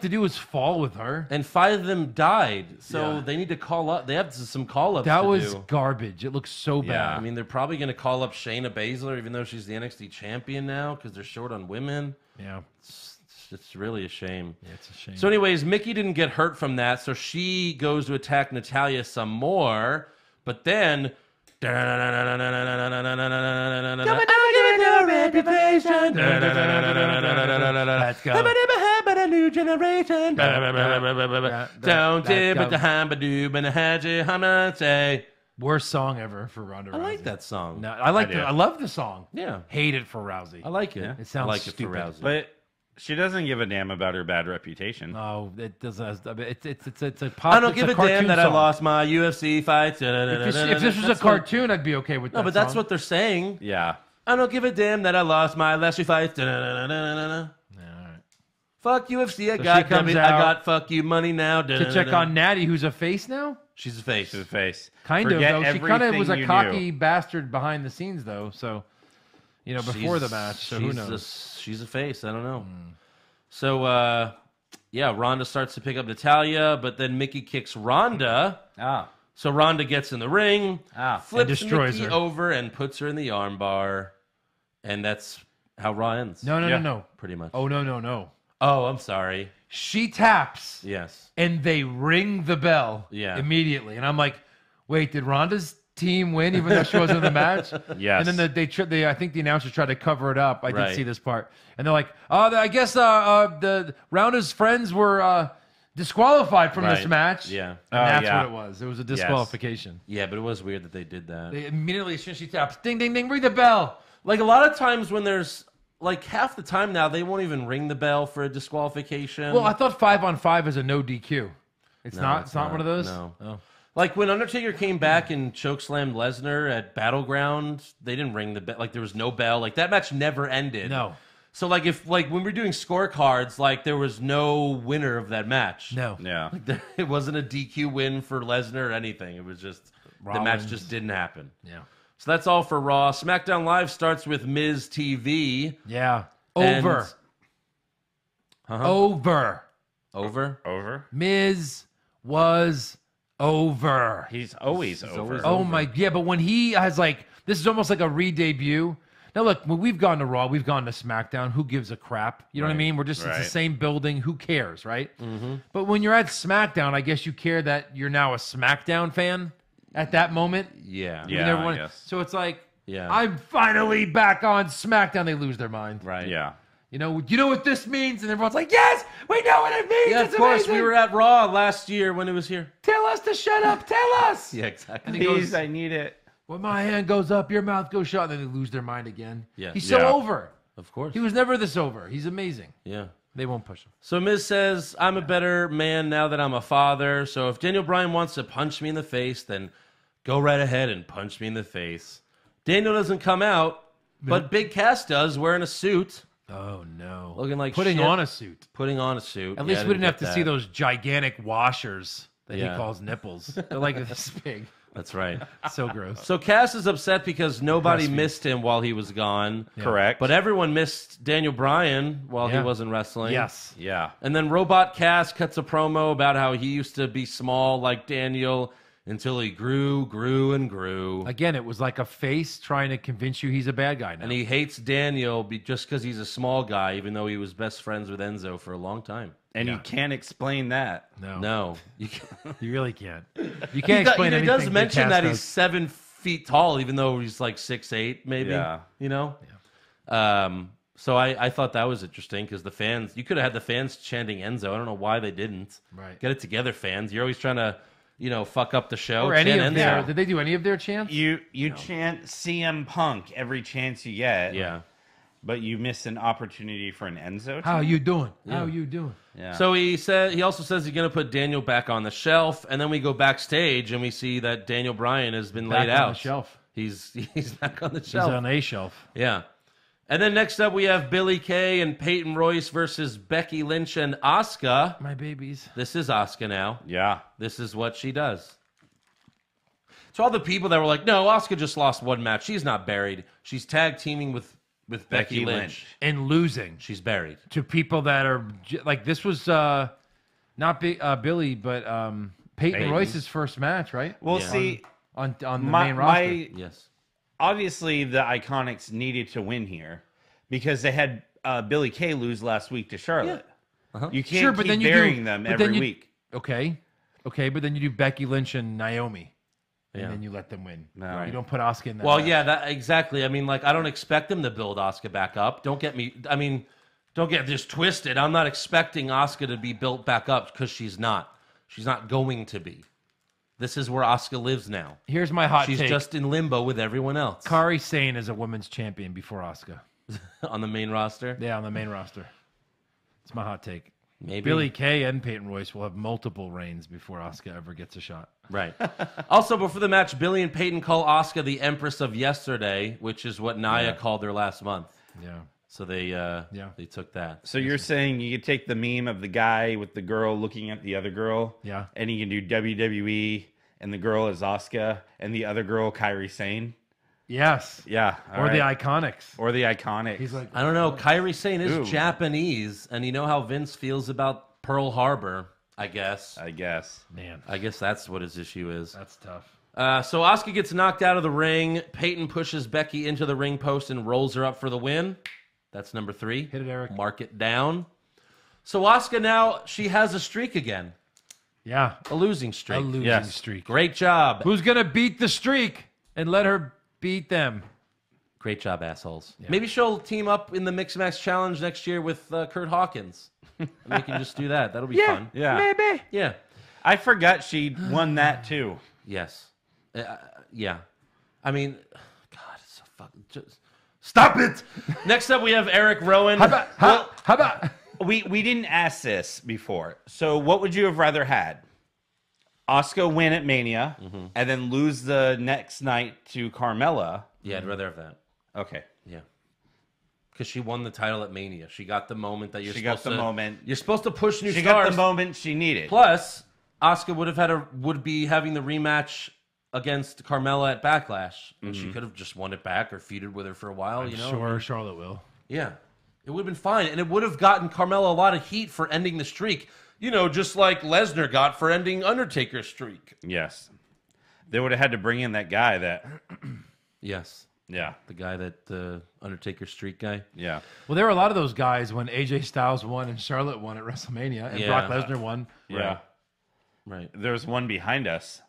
do is fall with her. And 5 of them died. So Yeah. they need to call up. They have some call-ups That to was do. garbage. It looks so bad. I mean, they're probably going to call up Shayna Baszler, even though she's the NXT champion now, because they're short on women. Yeah. It's really a shame. Yeah, it's a shame. So, anyways, Mickey didn't get hurt from that, so she goes to attack Natalya some more. But then. Let's go. A new generation. Don't that but the hambadoo, but the say. Worst song ever for Ronda Rousey. I like that song. No, I do. I love the song. Yeah. Hate it for Rousey. I like it. Yeah. It sounds I like stupid. it for Rousey. But she doesn't give a damn about her bad reputation. Oh, it doesn't. It's a I don't give a damn cartoon that I song. lost my UFC fights. If this was a cartoon, I'd be okay with that. No, but that's song. what they're saying. Yeah. I don't give a damn that I lost my last few fights. Fuck UFC. I So got she comes I out got fuck you money now. to check on Natty, who's a face now. She's a face. To the face. Kind Forget of though. She kind of was a everything you cocky knew. bastard behind the scenes though. So, before the match. So who knows? She's a face. I don't know. So, yeah, Ronda starts to pick up Natalya, but then Mickey kicks Ronda. Ah. So Ronda gets in the ring, flips And destroys Mickey her. over, and puts her in the armbar. And that's how Raw ends. No. Pretty much. Oh no. Oh, I'm sorry. She taps. Yes. And they ring the bell Yeah. immediately. And I'm like, wait, did Ronda's team win, even though she wasn't in the match. Yes. And then I think the announcers tried to cover it up. I Right. did see this part, and they're like, "Oh, I guess the Rounda's friends were disqualified from this Right. match." Yeah. And that's yeah. what it was. It was a disqualification. Yeah, but it was weird that they did that. They immediately, as soon as she taps, ding, ding, ding, ring the bell. Like a lot of times when there's like half the time now, they won't even ring the bell for a disqualification. Well, I thought 5-on-5 is a no DQ. It's No, not. It's not one of those. No. Oh. Like when Undertaker came back and chokeslammed Lesnar at Battleground, they didn't ring the bell. Like there was no bell. Like that match never ended. No. So like if like when we're doing scorecards, like there was no winner of that match. No. Yeah. It wasn't a DQ win for Lesnar or anything. It was just the match Rollins. just didn't happen. Yeah. So that's all for Raw. SmackDown Live starts with Miz TV. Yeah. And- Over. Uh-huh. Over. Over. Over. Miz was over. He's always over. always Oh my, yeah, but when he has like, this is almost like a re-debut. Now look, when we've gone to Raw, we've gone to SmackDown. Who gives a crap? You know what I mean? We're just, it's Right. the same building. Who cares, right? But when you're at SmackDown, I guess you care that you're now a SmackDown fan at that moment. Yeah. And Yeah, everyone- I guess. So it's like, Yeah. I'm finally back on SmackDown. They lose their mind. Right. Yeah. You know what this means? And everyone's like, yes, we know what it means. Yeah, It's of course. amazing. We were at Raw last year when it was here. Tell us to shut up. Tell us. Yeah, exactly. And he Please, goes, I need it. when my hand goes up, your mouth goes shut. And then they lose their mind again. Yeah. He's so Yeah. over. Of course. He was never this over. He's amazing. Yeah. They won't push him. So Miz says, I'm a better man now that I'm a father. So if Daniel Bryan wants to punch me in the face, then go right ahead and punch me in the face. Daniel doesn't come out, but Big Cass does, wearing a suit, Oh, no. looking like Putting shit. on a suit. Putting on a suit. At Yeah, least I we didn't have get to see that. those gigantic washers that Yeah. he calls nipples. They're like this big. That's right. So gross. So Cass is upset because nobody Breastfeed. missed him while he was gone. Correct. But everyone missed Daniel Bryan while he Yeah. wasn't wrestling. Yes. Yeah. And then Robot Cass cuts a promo about how he used to be small like Daniel until he grew and grew. Again, it was like a face trying to convince you he's a bad guy now. And he hates Daniel just because he's a small guy, even though he was best friends with Enzo for a long time. And you can't explain that. No. You can't. You really can't. You can't explain He anything. does mention Cass that does. he's 7 feet tall, even though he's like 6'8", maybe. Yeah. You know? So I thought that was interesting because the fans, you could have had the fans chanting Enzo. I don't know why they didn't. Right. Get it together, fans. You're always trying to, fuck up the show. Or any Chant of Enzo. their, did they do any of their chants? You chant CM Punk every chance you get. Yeah. But you miss an opportunity for an Enzo. How you doing? How you doing? Yeah. So he also says he's going to put Daniel back on the shelf, and then we go backstage and we see that Daniel Bryan has been Back laid on out. the shelf. He's back on the He's shelf. on a shelf. Yeah. And then next up we have Billie Kay and Peyton Royce versus Becky Lynch and Asuka. My babies. This is Asuka now. Yeah. This is what she does. So all the people that were like, no, Asuka just lost one match. She's not buried. She's tag teaming with Becky Lynch. And losing She's buried. to people that are like, this was not Billy, but Peyton Royce's first match, right? Well, Yeah. see, On the main roster. Yes. Obviously, the Iconics needed to win here because they had Billie Kay lose last week to Charlotte. You can't Sure, but keep then you burying do, them but every then you- week. Okay, but then you do Becky Lynch and Naomi, and Yeah. then you let them win. No. You don't put Asuka in that. Well, match. yeah, that exactly. I mean, like, I don't expect them to build Asuka back up. Don't get this twisted. I'm not expecting Asuka to be built back up because she's not. She's not going to be. This is where Asuka lives now. Here's my hot She's take. just in limbo with everyone else Kairi Sane is a women's champion before Asuka. on the main roster. Yeah, on the main roster. It's my hot take. Maybe. Billie Kay and Peyton Royce will have multiple reigns before Asuka ever gets a shot. Right. Also, before the match, Billy and Peyton call Asuka the Empress of Yesterday, which is what Nia called her last month. Yeah. So they took that. So you're saying you could take the meme of the guy with the girl looking at the other girl, Yeah. and you can do WWE, and the girl is Asuka, and the other girl Kairi Sane. Yes. Yeah, all Or the right. Iconics. or the Iconics. He's like, I don't know. Kairi Sane is Ooh. Japanese, and you know how Vince feels about Pearl Harbor, I guess. I guess. man, I guess that's what his issue is. that's tough. So Asuka gets knocked out of the ring. Peyton pushes Becky into the ring post and rolls her up for the win. That's number 3. Hit it, Eric. Mark it down. So Asuka now, she has a streak again. Yeah. A losing streak. A losing Yes. streak. Great job. Who's going to beat the streak? and let her beat them. Great job, assholes. Yeah. Maybe she'll team up in the Mix Max Challenge next year with Kurt Hawkins. And we can just do that. That'll be fun. Yeah. Maybe. Yeah. I forgot she won that too. Yes. Yeah. I mean, God, it's so fucking... Stop it! Next up, we have Eric Rowan. How about... We didn't ask this before. So what would you have rather had? Asuka win at Mania and then lose the next night to Carmella? Yeah, I'd rather have that. Okay. Yeah. Because she won the title at Mania. She got the moment that you're supposed to... moment. You're supposed to push new She stars. got the moment she needed. Plus, Asuka would be having the rematch against Carmella at Backlash. And she could have just won it back or feuded with her for a while, I'm sure Charlotte will. Yeah. It would have been fine. And it would have gotten Carmella a lot of heat for ending the streak. You know, just like Lesnar got for ending Undertaker's streak. Yes. They would have had to bring in that guy that... Yes. Yeah. The guy that, Undertaker streak guy. Yeah. Well, there were a lot of those guys when AJ Styles won and Charlotte won at WrestleMania and Brock Lesnar won. Yeah. Right. There's one behind us.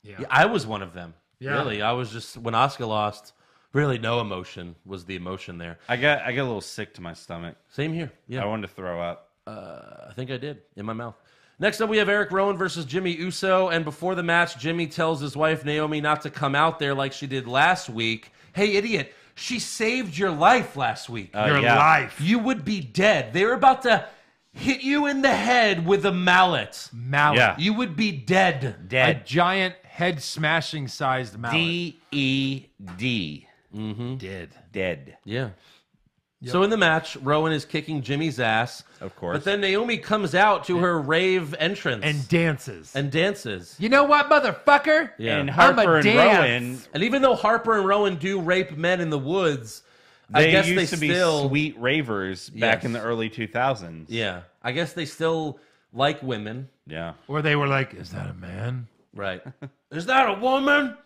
Yeah, I was one of them. Yeah. Really. I was just, when Asuka lost, really no emotion was the emotion there. I got a little sick to my stomach. Same here. Yeah. I wanted to throw up. I think I did, in my mouth. Next up, we have Eric Rowan versus Jimmy Uso. And before the match, Jimmy tells his wife, Naomi, not to come out there like she did last week. Hey, idiot, she saved your life last week. Your life. You would be dead. They were about to hit you in the head with a mallet. Mallet. Yeah. You would be dead. A Dead. giant head smashing sized mallet. D-E-D. Dead. Dead. Yeah. So in the match, Rowan is kicking Jimmy's ass. Of course. But then Naomi comes out to her rave entrance. And dances. And dances. You know what, motherfucker? Yeah. And I'm a Harper and dance. Rowan, And even though Harper and Rowan do rape men in the woods, they I guess used they to still... be sweet ravers back in the early 2000s. Yeah. I guess they still like women. Yeah. Or they were like, is that a man? Right. Is that a woman?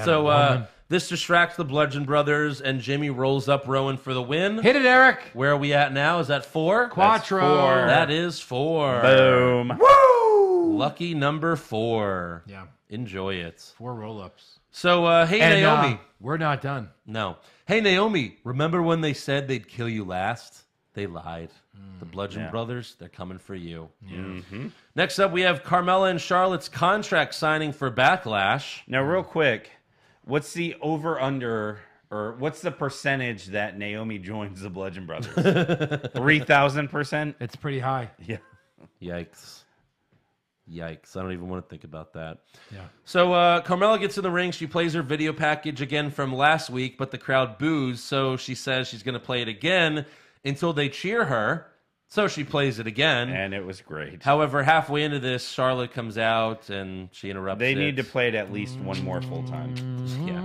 So this distracts the Bludgeon Brothers, and Jimmy rolls up Rowan for the win. Hit it, Eric. Where are we at now? Is that 4? Quattro. That's 4. That is 4. Boom. Woo! Lucky number 4. Yeah. Enjoy it. 4 roll-ups. So, hey, And, Naomi. we're not done. No. Hey, Naomi, remember when they said they'd kill you last? They lied. The Bludgeon Brothers, they're coming for you. Next up, we have Carmella and Charlotte's contract signing for Backlash. Now, real quick, what's the over-under, or what's the percentage that Naomi joins the Bludgeon Brothers? 3,000%? It's pretty high. Yeah. Yikes. Yikes. I don't even want to think about that. Yeah. So Carmella gets in the ring. She plays her video package again from last week, but the crowd boos, so she says she's going to play it again until they cheer her. So she plays it again. And it was great. However, halfway into this, Charlotte comes out and she interrupts They it. need to play it at least one more full time. Yeah.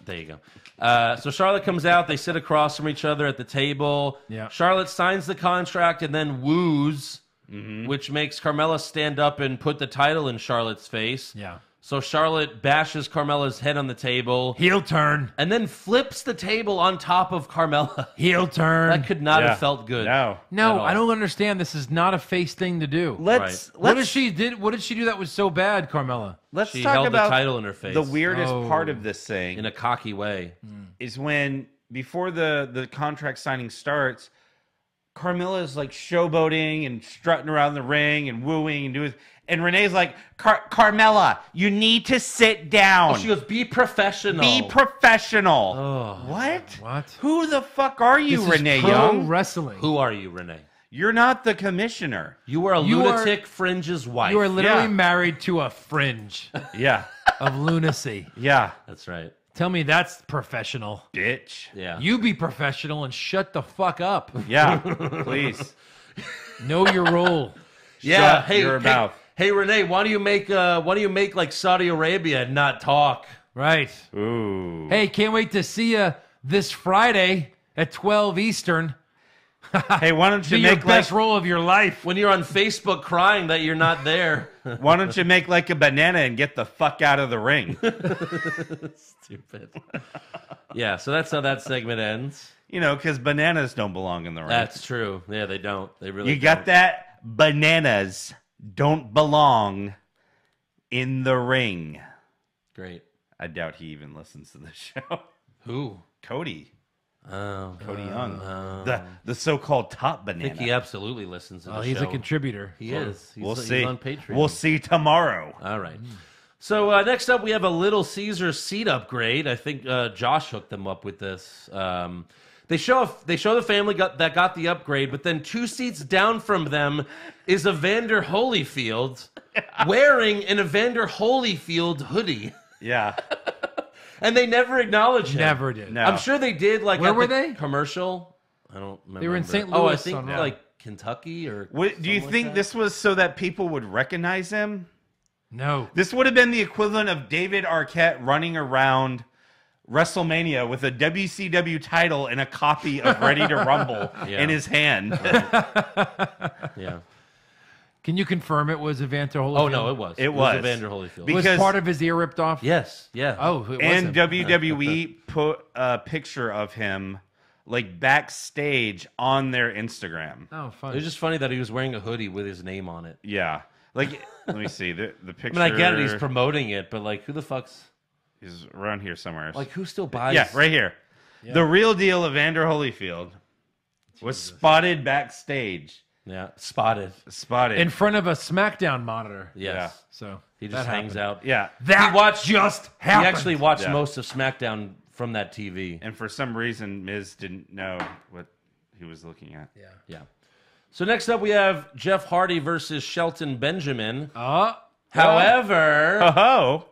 There you go. So Charlotte comes out. They sit across from each other at the table. Yeah. Charlotte signs the contract and then woos, which makes Carmella stand up and put the title in Charlotte's face. Yeah. So Charlotte bashes Carmella's head on the table Heel turn. and then flips the table on top of Carmella. Heel turn. That could not Yeah. have felt good. No. No, at all. I don't understand. This is not a face thing to do. Let's What did she do that was so bad, Carmella? let's She talk held about the title in her face the weirdest Oh. part of this thing in a cocky way. is when before the contract signing starts, Carmella is like showboating and strutting around the ring and wooing and doing. And Renee's like, Carmella, you need to sit down. Oh, she goes, be professional. Be professional. Oh. What? What? Who the fuck are you, This is Renee pro Young? wrestling. Who are you, Renee? You're not the commissioner. You are a You are- lunatic fringe's wife. You are literally Yeah. married to a fringe Yeah. of lunacy. Yeah. That's right. Tell me that's professional. Bitch. Yeah. You be professional and shut the fuck up. Yeah. Please. Know your role. Yeah. Shut your mouth. Hey, Renee, why do you make like Saudi Arabia and not talk? Right. Ooh. Hey, can't wait to see you this Friday at 12 Eastern. Hey, why don't Be you your make best like role of your life. When you're on Facebook crying that you're not there. why don't you make like a banana and get the fuck out of the ring? Stupid. Yeah, so that's how that segment ends. You know, because bananas don't belong in the ring. That's true. Yeah, they don't. They really You got don't. that? Bananas don't belong in the ring. Great. I doubt he even listens to this show. Who? Cody. Oh, Cody Young. The so-called top I banana. think he absolutely listens to the show. He's a contributor. He is. We'll He's see. on Patreon. We'll see tomorrow. All right. So next up, we have a Little Caesars seat upgrade. I think Josh hooked them up with this. They show the family that got the upgrade, but then 2 seats down from them is Evander Holyfield wearing an Evander Holyfield hoodie. Yeah. And they never acknowledged him. Never did. No. I'm sure they did. Like Where at were the they? Commercial. I don't remember. They were in St. Oh, I Louis think on Raw. like Kentucky or. Do you something like think that. this was so that people would recognize him? No. This would have been the equivalent of David Arquette running around WrestleMania with a WCW title and a copy of Ready to Rumble in his hand. Yeah. Can you confirm it was Evander Holyfield? Oh no, it was. It was. Evander Holyfield. Because- Was part of his ear ripped off? Yes. Yeah. Oh, it was And him. WWE put a picture of him like backstage on their Instagram. Oh, It fun. was just funny that he was wearing a hoodie with his name on it. Yeah. Like, let me see the I picture. mean, I get it. He's promoting it, but like, who the fuck's He's around here somewhere. like, who still buys? Yeah, right here. The real deal Evander Holyfield was spotted backstage. Yeah, spotted. Spotted. in front of a SmackDown monitor. Yes. So He just that hangs happened. out. yeah. That He watched- just He happened. actually watched Yeah. most of SmackDown from that TV. And for some reason, Miz didn't know what he was looking at. Yeah. So next up, we have Jeff Hardy versus Shelton Benjamin. Oh, However, Oh,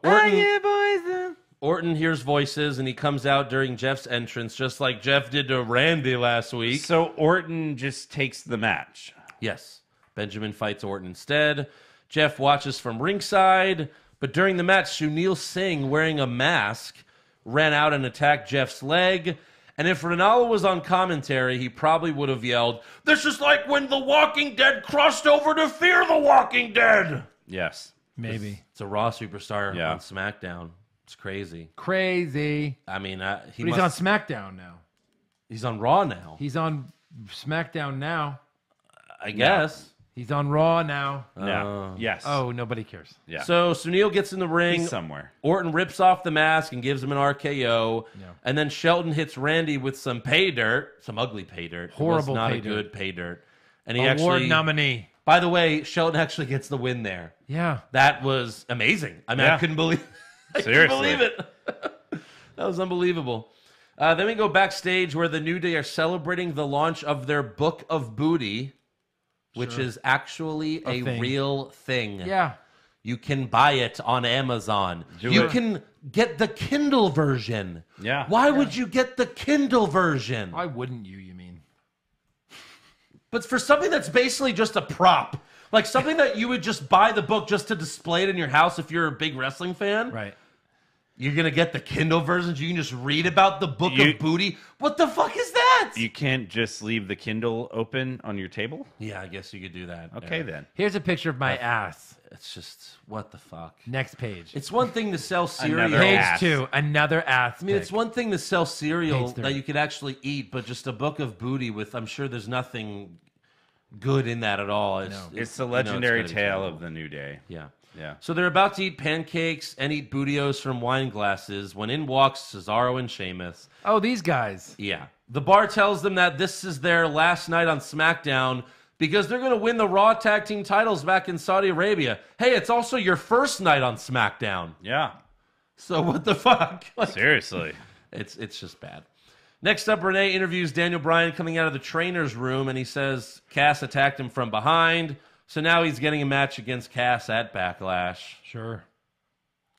Orton hears voices and he comes out during Jeff's entrance, just like Jeff did to Randy last week. so Orton just takes the match. Yes. Benjamin fights Orton instead. Jeff watches from ringside, but during the match, Sunil Singh, wearing a mask, ran out and attacked Jeff's leg. And if Ronaldo was on commentary, he probably would have yelled, "This is like when The Walking Dead crossed over to Fear the Walking Dead." Yes. maybe. It's a Raw superstar Yeah. on SmackDown. It's crazy. Crazy. I mean, But he's on SmackDown now. he's on Raw now, He's on SmackDown now. I guess. He's on Raw now. No. Yes. Oh, nobody cares. yeah. So Sunil gets in the ring. He's somewhere. Orton rips off the mask and gives him an RKO. And then Shelton hits Randy with some pay dirt, some ugly pay dirt. Horrible it was not pay a dirt. good pay dirt. And he Award actually, nominee. by the way, Shelton actually gets the win there. Yeah. That was amazing. I mean, I Yeah. couldn't believe, I couldn't Seriously. believe it. That was unbelievable. Then we go backstage where the New Day are celebrating the launch of their Book of Booty, which is actually a thing. real thing. Yeah. You can buy it on Amazon. You can get the Kindle version. Yeah. Why would you get the Kindle version? Why wouldn't you mean? But for something that's basically just a prop, like something that you would just buy the book just to display it in your house if you're a big wrestling fan, Right. you're going to get the Kindle version so you can just read about the Book You- of Booty? What the fuck is that? You can't just leave the Kindle open on your table? Yeah, I guess you could do that. Okay, Yeah. then. Here's a picture of my ass. It's just, what the fuck? Next page. It's one thing to sell cereal. Another Page ass. 2. Another ass. I mean, it's one thing to sell cereal Page 3. that you could actually eat, but just a Book of Booty with, I'm sure there's nothing good in that at all. It's the legendary gotta be tale terrible. of the New Day. Yeah. Yeah. So they're about to eat pancakes and eat bootios from wine glasses when in walks Cesaro and Sheamus. Oh, these guys. Yeah. The bar tells them that this is their last night on SmackDown because they're going to win the Raw Tag Team titles back in Saudi Arabia. Hey, it's also your first night on SmackDown. Yeah. So what the fuck? Like, Seriously. it's just bad. Next up, Renee interviews Daniel Bryan coming out of the trainer's room, and he says Cass attacked him from behind. So now he's getting a match against Cass at Backlash. Sure.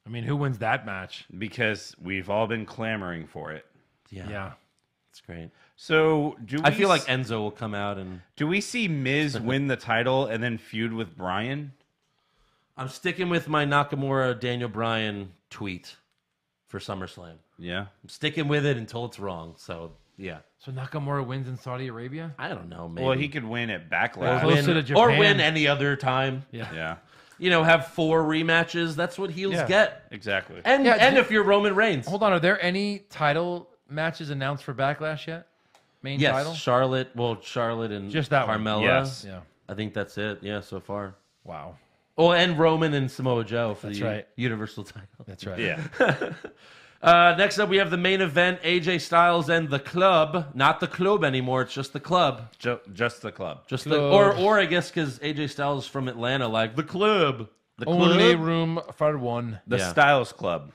I mean, who wins that match? Because we've all been clamoring for it. Yeah. It's great. So do we I feel like Enzo will come out and... do we see Miz win the title and then feud with Bryan? I'm sticking with my Nakamura Daniel Bryan tweet for SummerSlam. Yeah. I'm sticking with it until it's wrong. So, yeah. So Nakamura wins in Saudi Arabia? I don't know. Maybe. Well, he could win at or Backlash. Closer win, to or Japan. win any other time. Yeah. You know, have 4 rematches. That's what heels Yeah. get. Exactly. And Yeah, and if you're Roman Reigns. Hold on. Are there any title matches announced for Backlash yet? Main Yes, title? Charlotte and Just that one. Carmella. Yes. Yeah. I think that's it. Yeah, so far. Wow. Oh, and Roman and Samoa Joe for That's the right. Universal title. That's right. Yeah. Next up, we have the main event: AJ Styles and the Club. Not the Club anymore; it's just the Club. Just the club. Just Club. or I guess because AJ Styles is from Atlanta, like the Club. The Only Club. room for one. The Yeah. Styles Club.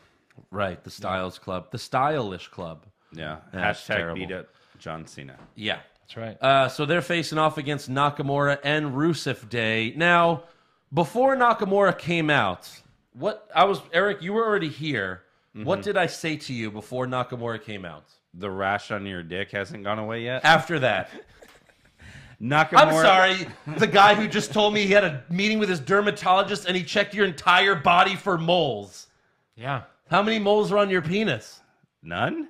Right, the Styles Club, the Stylish Club. Yeah. That's Hashtag terrible. beat up John Cena. Yeah. That's right. So they're facing off against Nakamura and Rusev Day. Now, before Nakamura came out, Eric, you were already here. What did I say to you before Nakamura came out? The rash on your dick hasn't gone away yet. After that. Nakamura. I'm sorry, the guy who just told me he had a meeting with his dermatologist and he checked your entire body for moles. Yeah. How many moles are on your penis? None?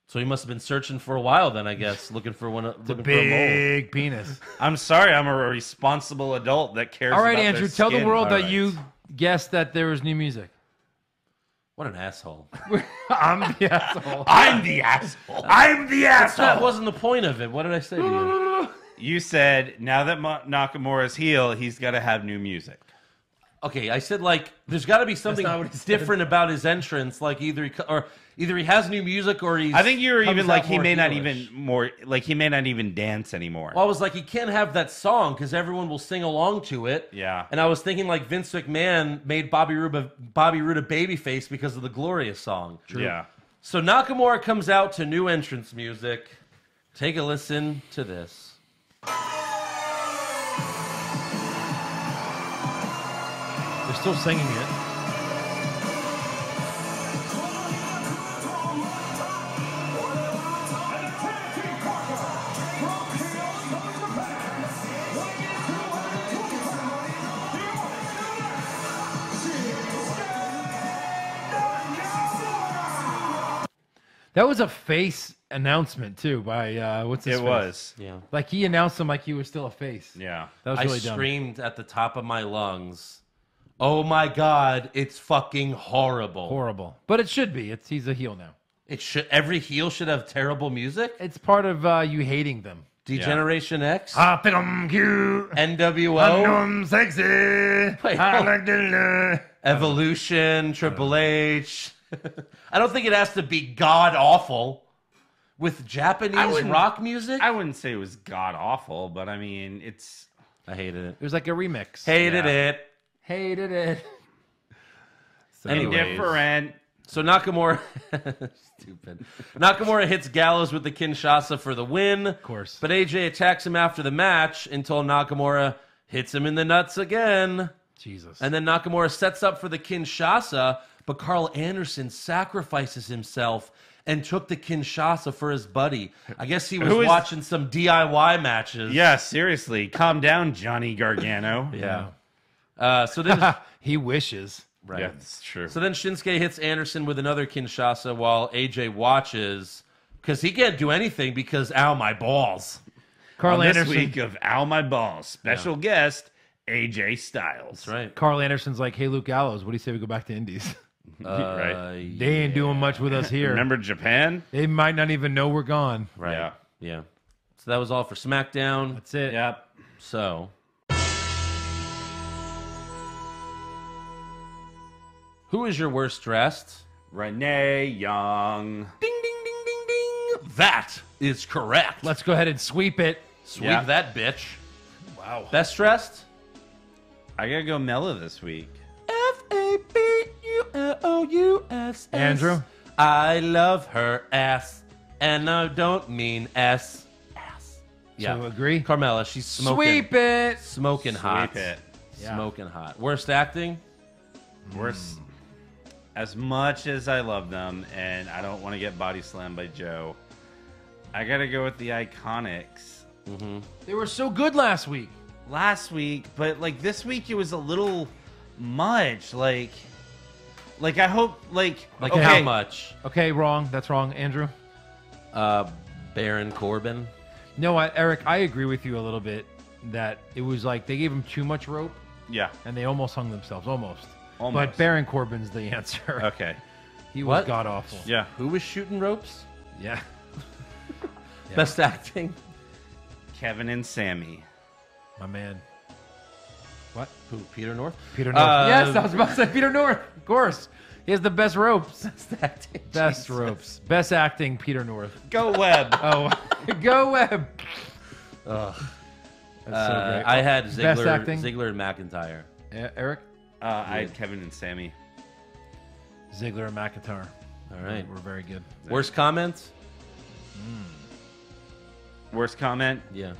So he must have been searching for a while then, I guess, looking for a mole. Big penis. I'm sorry. I'm a responsible adult that cares. All right, about Andrew, their tell the skin. world All that right. you guessed that there was new music. What an asshole. I'm the asshole. I'm the asshole. I'm the asshole. That wasn't the point of it. What did I say to you? You said now that Nakamura's heel, he's got to have new music. Okay, I said like there's got to be something not what he said. different about his entrance. Like either he has new music or he's. I think you were comes even like out he more may not heelish. even more like he may not even dance anymore. Well, I was like, he can't have that song because everyone will sing along to it. Yeah. And I was thinking like Vince McMahon made Bobby Roode a babyface because of the Glorious song. Yeah. So Nakamura comes out to new entrance music. Take a listen to this. They're still singing it. That was a face announcement too by what's his It face? was. Yeah. Like he announced him like he was still a face. Yeah. That was I really dumb. screamed at the top of my lungs. Oh my God, it's fucking horrible. Horrible, but it should be. He's a heel now. Every heel should have terrible music. It's part of you hating them. Degeneration X, I think I'm cute. I know NWO, I'm sexy. Wait, I hold- like to Evolution, Triple H. I don't think it has to be god awful with Japanese wouldn't- rock music. I wouldn't say it was god awful, but I mean it's I hated it. It was like a remix. Hated Yeah. it. Hated it. Anyways. indifferent. So Nakamura, stupid. Nakamura hits Gallows with the Kinshasa for the win. Of course. But AJ attacks him after the match until Nakamura hits him in the nuts again. Jesus. And then Nakamura sets up for the Kinshasa, but Carl Anderson sacrifices himself and took the Kinshasa for his buddy. I guess he was Who is- watching some DIY matches. Yeah, seriously, calm down, Johnny Gargano. Yeah. So then, He wishes. right. Yeah, that's true. So then Shinsuke hits Anderson with another Kinshasa while AJ watches because he can't do anything because ow my balls. Carl On this Anderson. week of Ow My Balls, special guest AJ Styles. That's right. Carl Anderson's like, hey, Luke Gallows, what do you say we go back to Indies? Right. They ain't doing much with us here. Remember Japan? They might not even know we're gone. Right. Yeah. Yeah. So that was all for SmackDown. That's it. Yep. So who is your worst dressed? Renee Young. Ding ding ding ding ding. That is correct. Let's go ahead and sweep it. sweep Yeah. that bitch. Wow. Best dressed? I gotta go Mella this week. FABULOUS. Andrew? I love her ass, and I don't mean S. Ass. Yeah. So agree? Carmella, she's smoking. Sweep it. Smoking hot. Sweep it. Yeah. Smoking hot. Worst acting? Worse. As much as I love them, and I don't want to get body slammed by Joe, I gotta go with the Iconics. They were so good last week. Last week, but like this week, it was a little much. Like I hope, like Like okay, how much? Okay, wrong. That's wrong, Andrew. Baron Corbin. No, Eric, I agree with you a little bit that it was like they gave him too much rope Yeah. and they almost hung themselves. Almost. Almost. But Baron Corbin's the answer. Okay. He was What? god awful. Yeah. Who was shooting ropes? Yeah. Best acting? Kevin and Sammy. My man. What? Who? Peter North? Peter North. Yes, I was about to say Peter North. Of course. He has the best ropes. Best ropes. Best acting, Peter North. Go Webb. Oh, go Webb. Ugh. That's so great. I had Best acting? Ziggler and McIntyre. Eric? I had Kevin and Sammy. Ziggler and McIntyre. All right. We're very good. Worst comments? Worst comment? Yeah.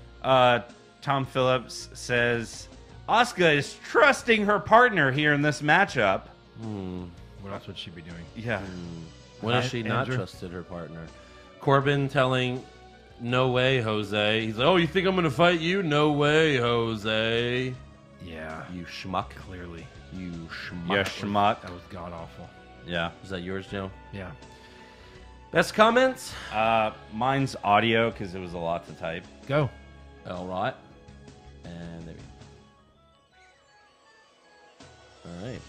Tom Phillips says, Asuka is trusting her partner here in this matchup. What else would she be doing? Yeah. When has she not Andrew? trusted her partner? Corbin telling, no way, Jose. He's like, oh, you think I'm going to fight you? No way, Jose. Yeah. You schmuck. Clearly. You schmuck. Yeah, schmuck. That was god-awful. Yeah. Is that yours, Joe? Yeah. Best comments? Mine's audio because it was a lot to type. Go. All right. And there we go. All right.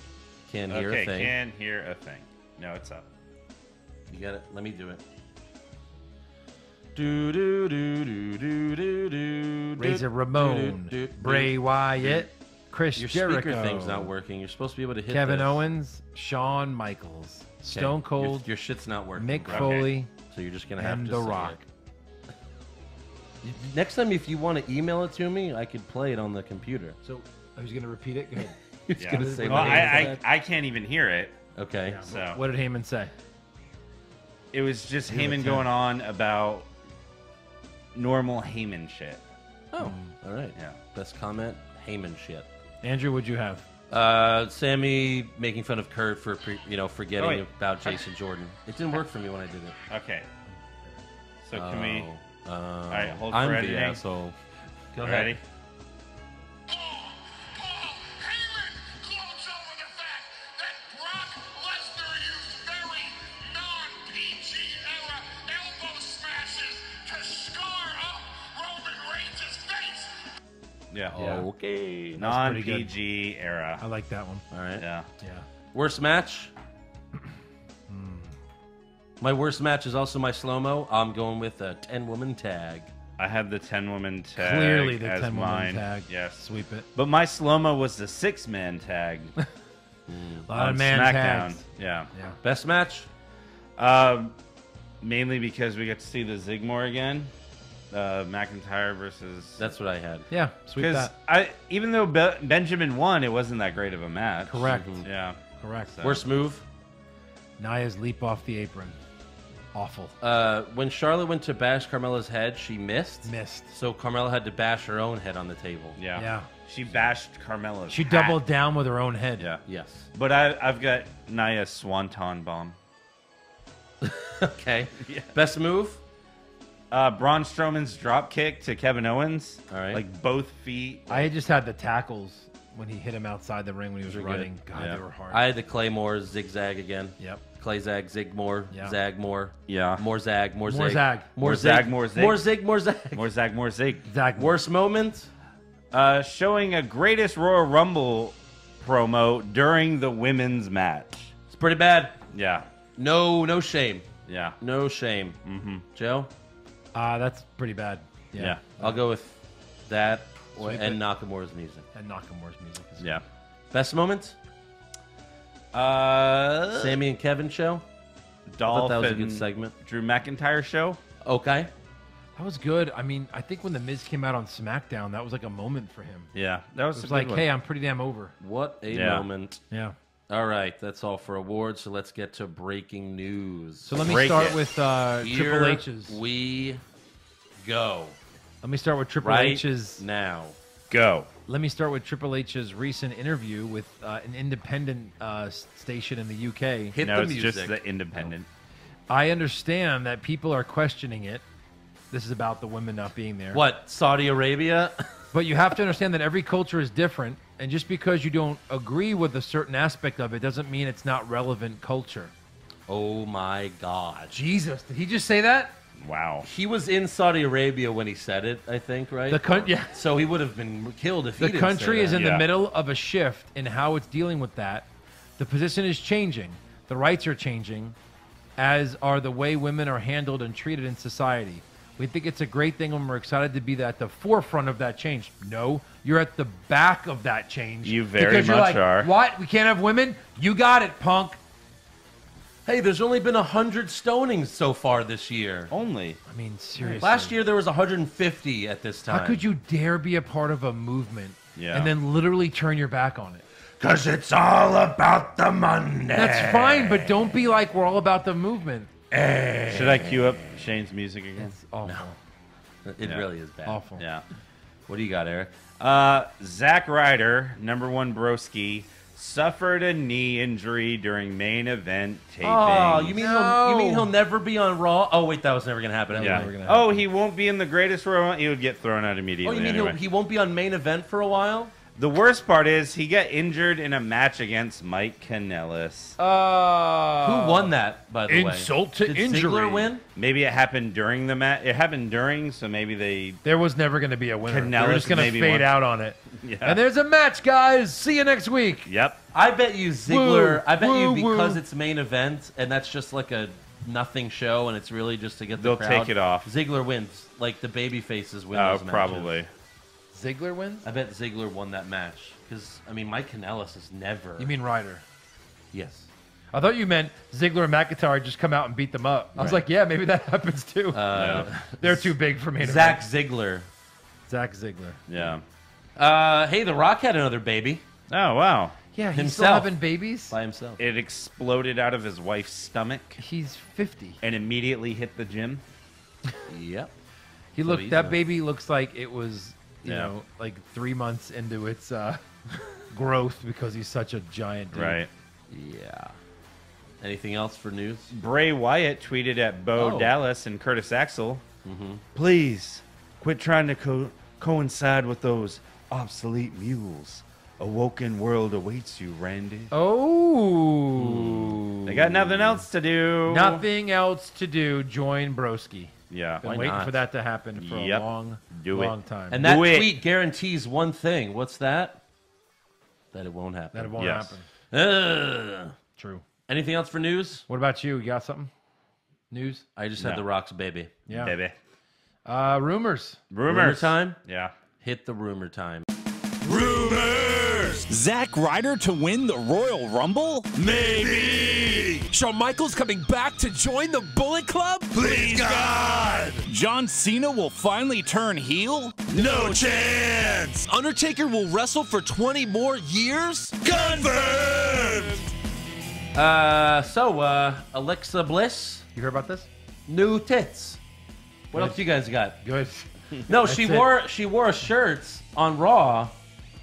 Can't hear a thing. Can hear a thing. No, it's up. You got it. Let me do it. Do do do do do do do. Razor Ramon. Bray Wyatt. Chris Your Jericho. speaker thing's not working. You're supposed to be able to hit Kevin this. Owens. Shawn Michaels. Stone Okay. Cold. Your shit's not working. Mick bro. Foley. So you're just gonna have And to The say Rock. it. Next time, if you want to email it to me, I could play it on the computer. So, I was going to repeat it. Go ahead. He's gonna say Well, what Heyman said. I can't even hear it. Okay. So What did Heyman say? it was just Give it Heyman to going him. on about normal Heyman shit. Oh, all right. Yeah. Best comment, Heyman shit. Andrew, what'd you have? Sammy making fun of Kurt for forgetting Oh, wait. about Jason Jordan. It didn't work for me when I did it. Okay. So can we? All right, hold for I'm editing. the asshole. Go ahead. Ready? Heyman gloats over the fact that Brock Lesnar used very non-PG era elbow smashes to scar up Roman Reigns' face. Yeah. Okay. Non-PG era. I like that one. All right. Yeah. Yeah. Worst match? My worst match is also my slow-mo. I'm going with a 10-woman tag. I had the 10-woman tag. Clearly the as 10-woman mine. tag. Yes. Sweep it. But my slow-mo was the 6-man tag. A lot on of man SmackDown. tags. Yeah. Yeah. Best match? Mainly because we got to see the Zigmore again. McIntyre versus. Uh, That's what I had. Yeah. Sweep Because that. even though Benjamin won, it wasn't that great of a match. Correct. Yeah. Correct. So- Worst move? Naya's leap off the apron. Awful. When Charlotte went to bash Carmella's head, she missed. Missed. So Carmella had to bash her own head on the table. Yeah. Yeah. She bashed Carmella's. She hat. doubled down with her own head. Yeah. Yes. But I've got Naya's Swanton Bomb. Okay. Best move? Braun Strowman's drop kick to Kevin Owens. All right. Like both feet. I just had the tackles when he hit him outside the ring when he was Those are running. good. God, Yeah. they were hard. I had the Claymore zigzag again. Yep. Clay zag, zig more, Yeah. zag more. Yeah. More zag, more zig. More zag. More zig, zag, more zig. More zig, more zag. More zag, more zig. Zag. Worst moment? Showing a greatest Royal Rumble promo during the women's match. It's pretty bad. Yeah. No shame. Yeah. No shame. Mm-hmm. Joe? That's pretty bad. Yeah. I'll go with that Sweep and it. Nakamura's music. And Nakamura's music. Is Yeah. Best moment? Sammy Sammy and Kevin show? Dolph that was a and good segment. Drew McIntyre show. Okay. That was good. I mean, I think when The Miz came out on SmackDown, that was like a moment for him. Yeah. That was, It was a good like, one. hey, I'm pretty damn over. What a Yeah. moment. Yeah. All right, that's all for awards. So let's get to breaking news. So let me Break start it. with Here Triple H's. we go Let me start with Triple right H's. now. Go. Let me start with Triple H's recent interview with an independent station in the UK. Hit No, the it's music. just the independent. I understand that people are questioning it. This is about the women not being there. What, Saudi Arabia? But you have to understand that every culture is different, and just because you don't agree with a certain aspect of it doesn't mean it's not relevant culture. Oh my God. Jesus, did he just say that? Wow. He was in Saudi Arabia when he said it, I think, right? Yeah. So he would have been killed if he The didn't country say is that. in Yeah. the middle of a shift in how it's dealing with that. The position is changing. The rights are changing, as are the way women are handled and treated in society. We think it's a great thing and we're excited to be at the forefront of that change. No, you're at the back of that change. You very because you're much like, are. What? We can't have women? You got it, punk. Hey, there's only been 100 stonings so far this year. Only. I mean, seriously. Last year there was 150 at this time. How could you dare be a part of a movement Yeah. and then literally turn your back on it? Because it's all about the money. That's fine, but don't be like we're all about the movement. Should I cue up Shane's music again? It's awful. It Yeah. really is bad. Awful. Yeah. What do you got, Eric? Zack Ryder, #1 broski, suffered a knee injury during main event taping. Oh, you mean he'll never be on Raw? Oh wait, that was never gonna happen. That was Yeah. never gonna happen. Oh, he won't be in the greatest Royal. He would get thrown out Oh, immediately. you mean anyway. he won't be on main event for a while? The worst part is he got injured in a match against Mike Kanellis. Who won that, by the way? Insult to Did injury. Ziggler win? Maybe it happened during the match. It happened during, so maybe they. There was never going to be a winner. They're Kanellis just going to maybe fade won. out on it. Yeah. And there's a match, guys. See you next week. Yep. I bet you Ziggler. Woo, I bet you woo, because woo. it's main event and that's just like a nothing show and it's really just to get the They'll crowd. take it off. Ziggler wins. Like the baby faces win Oh, those matches. probably. Ziggler wins? I bet Ziggler won that match because I mean Mike Kanellis is never. You mean Ryder? Yes. I thought you meant Ziggler and McIntyre just come out and beat them up. I was Right. like, yeah, maybe that happens too. They're too big for me. Zach Ziggler. Zach Ziggler. Yeah. Hey, The Rock had another baby Oh, wow. Yeah, he's Himself. still having babies. by himself. It exploded out of his wife's stomach He's 50. and immediately hit the gym. Yep. He So looked. he's That a- baby looks like it was, you Yeah. know, like 3 months into its growth because he's such a giant dude. Right. Yeah. Anything else for news? Bray Wyatt tweeted at Bo Oh. Dallas and Curtis Axel, please quit trying to coincide with those obsolete mules. A woken world awaits you, Randy. Oh. They got nothing else to do. Nothing else to do. Join Broski. Yeah. Been Why waiting not? for that to happen for Yep. a long, Do it. long time. And that Do it. tweet guarantees one thing. What's that? That it won't happen. that it won't Yes. happen. Ugh. True. Anything else for news? What about you? You got something? News? I just had No. The Rock's baby. Yeah. Baby. Rumors. Rumor time? Yeah. Hit the rumor time. Rumors! Zack Ryder to win the Royal Rumble? Maybe! Shawn Michaels coming back to join the Bullet Club? Please, God! John Cena will finally turn heel? No chance! Undertaker will wrestle for 20 more years? Confirmed! Alexa Bliss, You heard about this? new tits. What Good. else you guys got? Good. No, That's she it. wore a shirt on Raw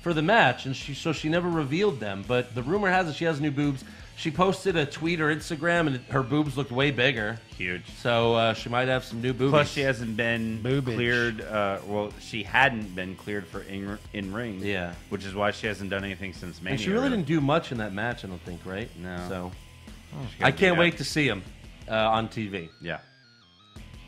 for the match, and she never revealed them. But the rumor has it she has new boobs. She posted a tweet or Instagram, and her boobs looked way bigger. Huge. So she might have some new boobies. Plus, she hasn't been Boobage. cleared. Well, she hadn't been cleared for in ring. Yeah. Which is why she hasn't done anything since Mania. And she really didn't do much in that match, I don't think, right? No. So She gotta I do can't that. wait to see him on TV. Yeah.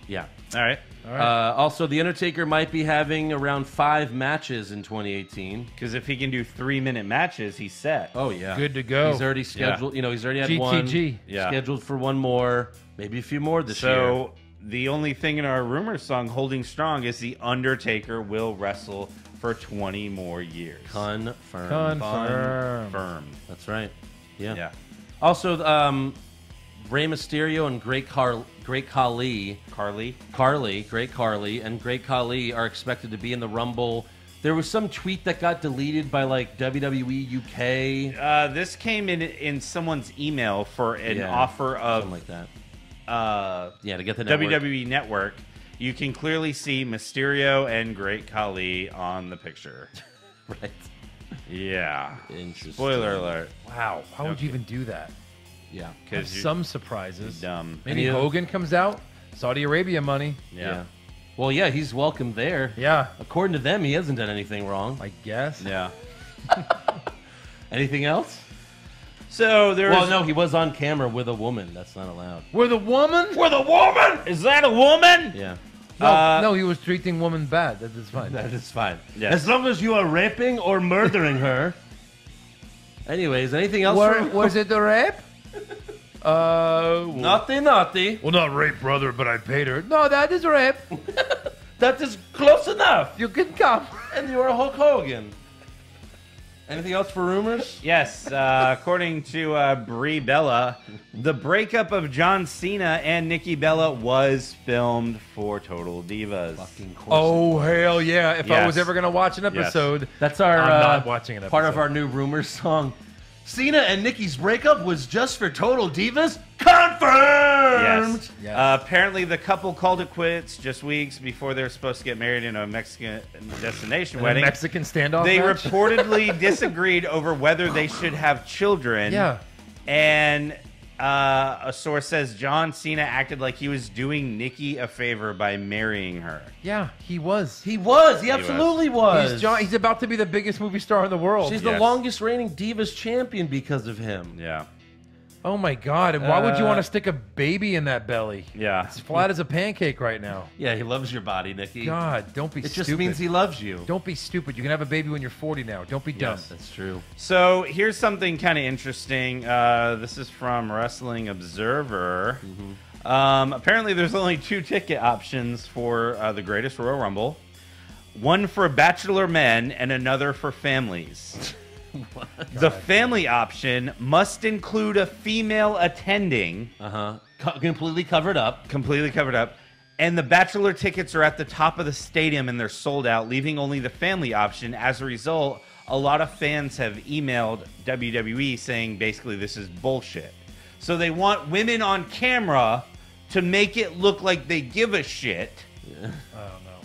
Yeah. All right. Also, The Undertaker might be having around 5 matches in 2018. Because if he can do 3-minute matches, he's set. Oh yeah, Good to go. He's already scheduled. You know, he's already had GTG. one. Yeah. Scheduled for one more, maybe a few more this year. So the only thing in our rumor song holding strong is the Undertaker will wrestle for 20 more years. Confirmed. Confirmed. Confirmed. That's right. Yeah. Yeah. Also, Rey Mysterio and Great Khali, Great Khali, and Great Khali are expected to be in the Rumble. There was some tweet that got deleted by like WWE UK. This came in someone's email for an Yeah, offer of something like that. Yeah, to get the network. WWE Network. You can clearly see Mysterio and Great Khali on the picture. Right. Yeah. Interesting. Spoiler alert. Wow. How would you even do that? Yeah. Have Because you're some surprises. dumb. Maybe And you- Hogan comes out. Saudi Arabia money. Yeah. Well, yeah, he's welcome there. Yeah. According to them, he hasn't done anything wrong. I guess. Yeah. Anything else? So there's. Well, no, he was on camera with a woman. That's not allowed. With a woman? With a woman? Is that a woman? Yeah. No, no, he was treating women bad. That is fine. That is fine. Yes. As long as you are raping or murdering her. Anyways, anything else? Was it the rape? Naughty. Well, not rape, brother, but I paid her. No, that is rape. That is close enough. You can come. And you are Hulk Hogan. Anything else for rumors? Yes, according to Brie Bella, the breakup of John Cena and Nikki Bella was filmed for Total Divas. Fucking course. Oh, hell yeah. If I Yes. was ever going to watch an episode, That's our I'm not watching an episode. part of our new rumors song. Cena and Nikki's breakup was just for Total Divas? Confirmed! Yes. Apparently, the couple called it quits just weeks before they were supposed to get married in a Mexican destination And a wedding. Mexican standoff They match? reportedly disagreed over whether they should have children. Yeah. And a source says John Cena acted like he was doing Nikki a favor by marrying her. Yeah, he was. He was. He absolutely was. He's about to be the biggest movie star in the world. She's the longest reigning Divas champion because of him. Yeah. Oh my God! And why would you want to stick a baby in that belly? Yeah. It's flat as a pancake right now. Yeah, he loves your body, Nikki. God, don't be It stupid. just means he loves you. Don't be stupid. You can have a baby when you're 40 now. Don't be dumb. Yes, that's true. So here's something kind of interesting. This is from Wrestling Observer. Apparently, there's only 2 ticket options for the Greatest Royal Rumble. One for bachelor men and another for families. The family option must include a female attending. Completely covered up. Completely covered up. And the bachelor tickets are at the top of the stadium and they're sold out, leaving only the family option. As a result, a lot of fans have emailed WWE saying basically this is bullshit. So they want women on camera to make it look like they give a shit. I don't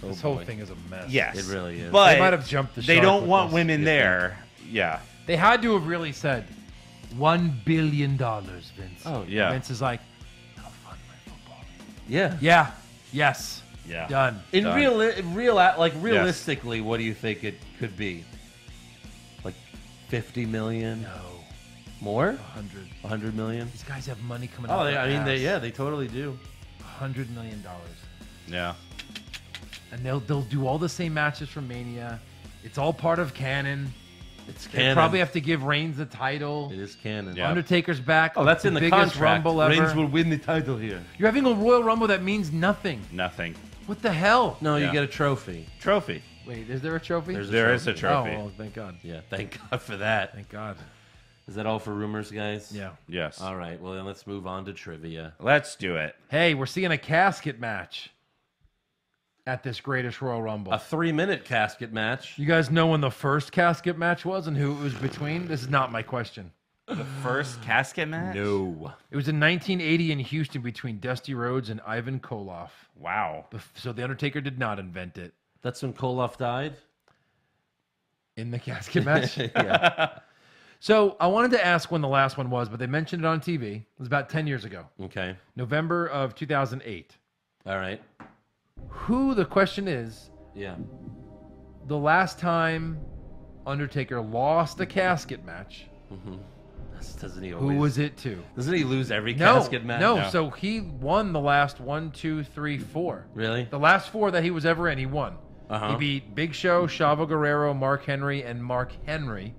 know. This whole thing is a mess. Yes. It really is. But They might have jumped the they shark don't with want this. women there. Yeah. They had to have really said $1 billion, Vince. Oh, yeah. Vince is like, I'll fund my football. Yeah. Yeah. Yes. Yeah. Done. In Done. realistically, what do you think it could be? Like 50 million? No. More? 100. 100 million? These guys have money coming Oh, out. they totally do. $100 million. Yeah. And they'll do all the same matches from Mania. It's all part of canon. It's They canon. probably have to give Reigns the title. It is canon. Yeah. Undertaker's back. Oh, that's in the biggest contract. Rumble ever. Reigns will win the title here. You're having a Royal Rumble that means nothing. Nothing. What the hell? No, Yeah. you get a trophy. Trophy. Wait, is there a trophy? There is a trophy. Oh, well, thank God. Yeah, thank God for that. Thank God. Is that all for rumors, guys? Yeah. Yes. All right, well, then let's move on to trivia. Let's do it. Hey, we're seeing a casket match at this Greatest Royal Rumble. A 3-minute casket match. You guys know when the first casket match was and who it was between? This is not my question. The first casket match? No. It was in 1980 in Houston between Dusty Rhodes and Ivan Koloff. Wow. So The Undertaker did not invent it. That's when Koloff died? In the casket match? Yeah. So I wanted to ask when the last one was, but they mentioned it on TV. It was about 10 years ago. Okay. November of 2008. All right. Who, the question is, Yeah. the last time Undertaker lost a casket match, Doesn't he who always... was it to? Doesn't he lose every No, casket match? no. So he won the last 1, 2, 3, 4. Really? The last 4 that he was ever in, he won. Uh-huh. He beat Big Show, Chavo Guerrero, Mark Henry, and Mark Henry.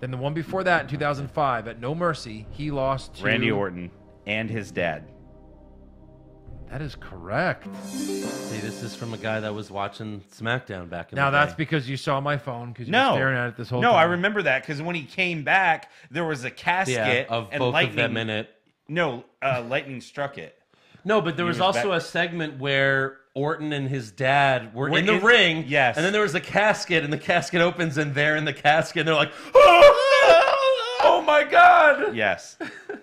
Then the one before that in 2005 at No Mercy, he lost to Randy Orton and his dad. That is correct. See, this is from a guy that was watching SmackDown back in Now the day. that's because you saw my phone because you No. were staring at it this whole No, time. I remember that because when he came back, there was a casket of and both lightning. of them in it. No, lightning struck it. No, but there He was was also back- a segment where Orton and his dad were Were in the in- ring. yes. And then there was a casket, and the casket opens, and they're in the casket, and they're like, oh my God! Yes.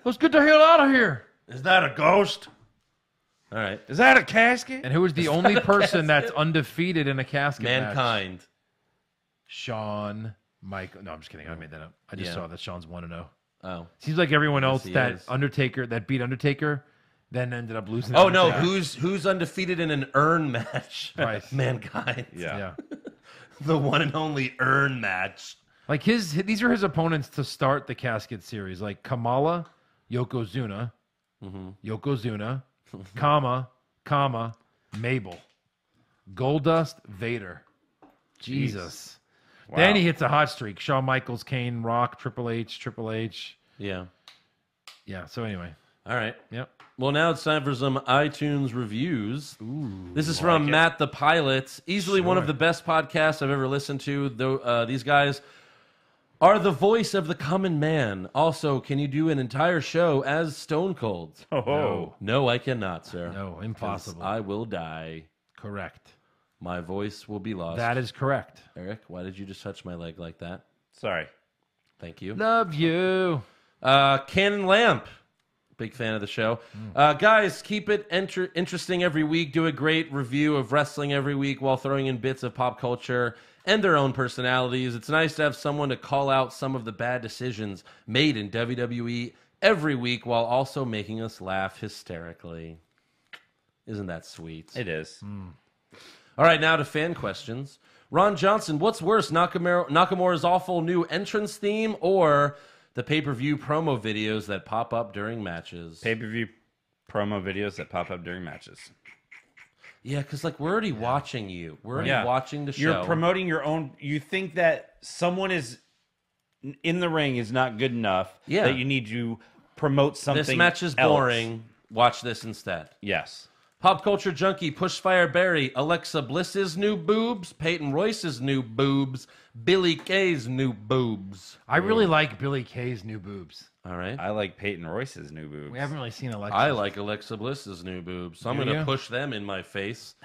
Let's get the hell out of here. Is that a ghost? All right. Is that a casket? And who is the only person that's undefeated in a casket match? Mankind. Shawn Michael. No, I'm just kidding. I made that up. I just Yeah. saw that Shawn's 1-0. Oh. Seems like everyone else he that is. Undertaker that beat Undertaker then ended up losing. Oh, no. Undertaker. Who's undefeated in an urn match? Right. Mankind. Yeah. The one and only urn match. Like these are his opponents to start the casket series. Like Kamala, Yokozuna, Yokozuna, comma, Mabel, Goldust, Vader. Jesus. Wow. Then he hits a hot streak. Shawn Michaels, Kane, Rock, Triple H. Yeah. Yeah. So anyway, All right. Yep. Well, now it's time for some iTunes reviews. This is from Matt the Pilot. Easily one of the best podcasts I've ever listened to. Though these guys are the voice of the common man. Also, can you do an entire show as Stone Cold? No, I cannot, sir. No, impossible. I will die. Correct. My voice will be lost. That is correct. Eric, why did you just touch my leg like that? Sorry. Thank you. Love you. Cannon Lamp. Big fan of the show. Guys, keep it interesting every week. Do a great review of wrestling every week while throwing in bits of pop culture and their own personalities. It's nice to have someone to call out some of the bad decisions made in WWE every week while also making us laugh hysterically. Isn't that sweet? It is. All right, now to fan questions. Ron Johnson, what's worse, Nakamura's awful new entrance theme or the pay-per-view promo videos that pop up during matches? Pay-per-view promo videos that pop up during matches. Yeah, because like we're already watching you. We're already watching the show. You're promoting your own. You think that someone is in the ring is not good enough. Yeah. That you need to promote something. This match is else. boring. Watch this instead. Yes. Pop Culture Junkie, Pushfire Barry, Alexa Bliss's new boobs, Peyton Royce's new boobs, Billy Kay's new boobs. I really like Billy Kay's new boobs. All right. I like Peyton Royce's new boobs. We haven't really seen Alexa. I like Alexa Bliss's new boobs, so I'm Do going to you? push them in my face.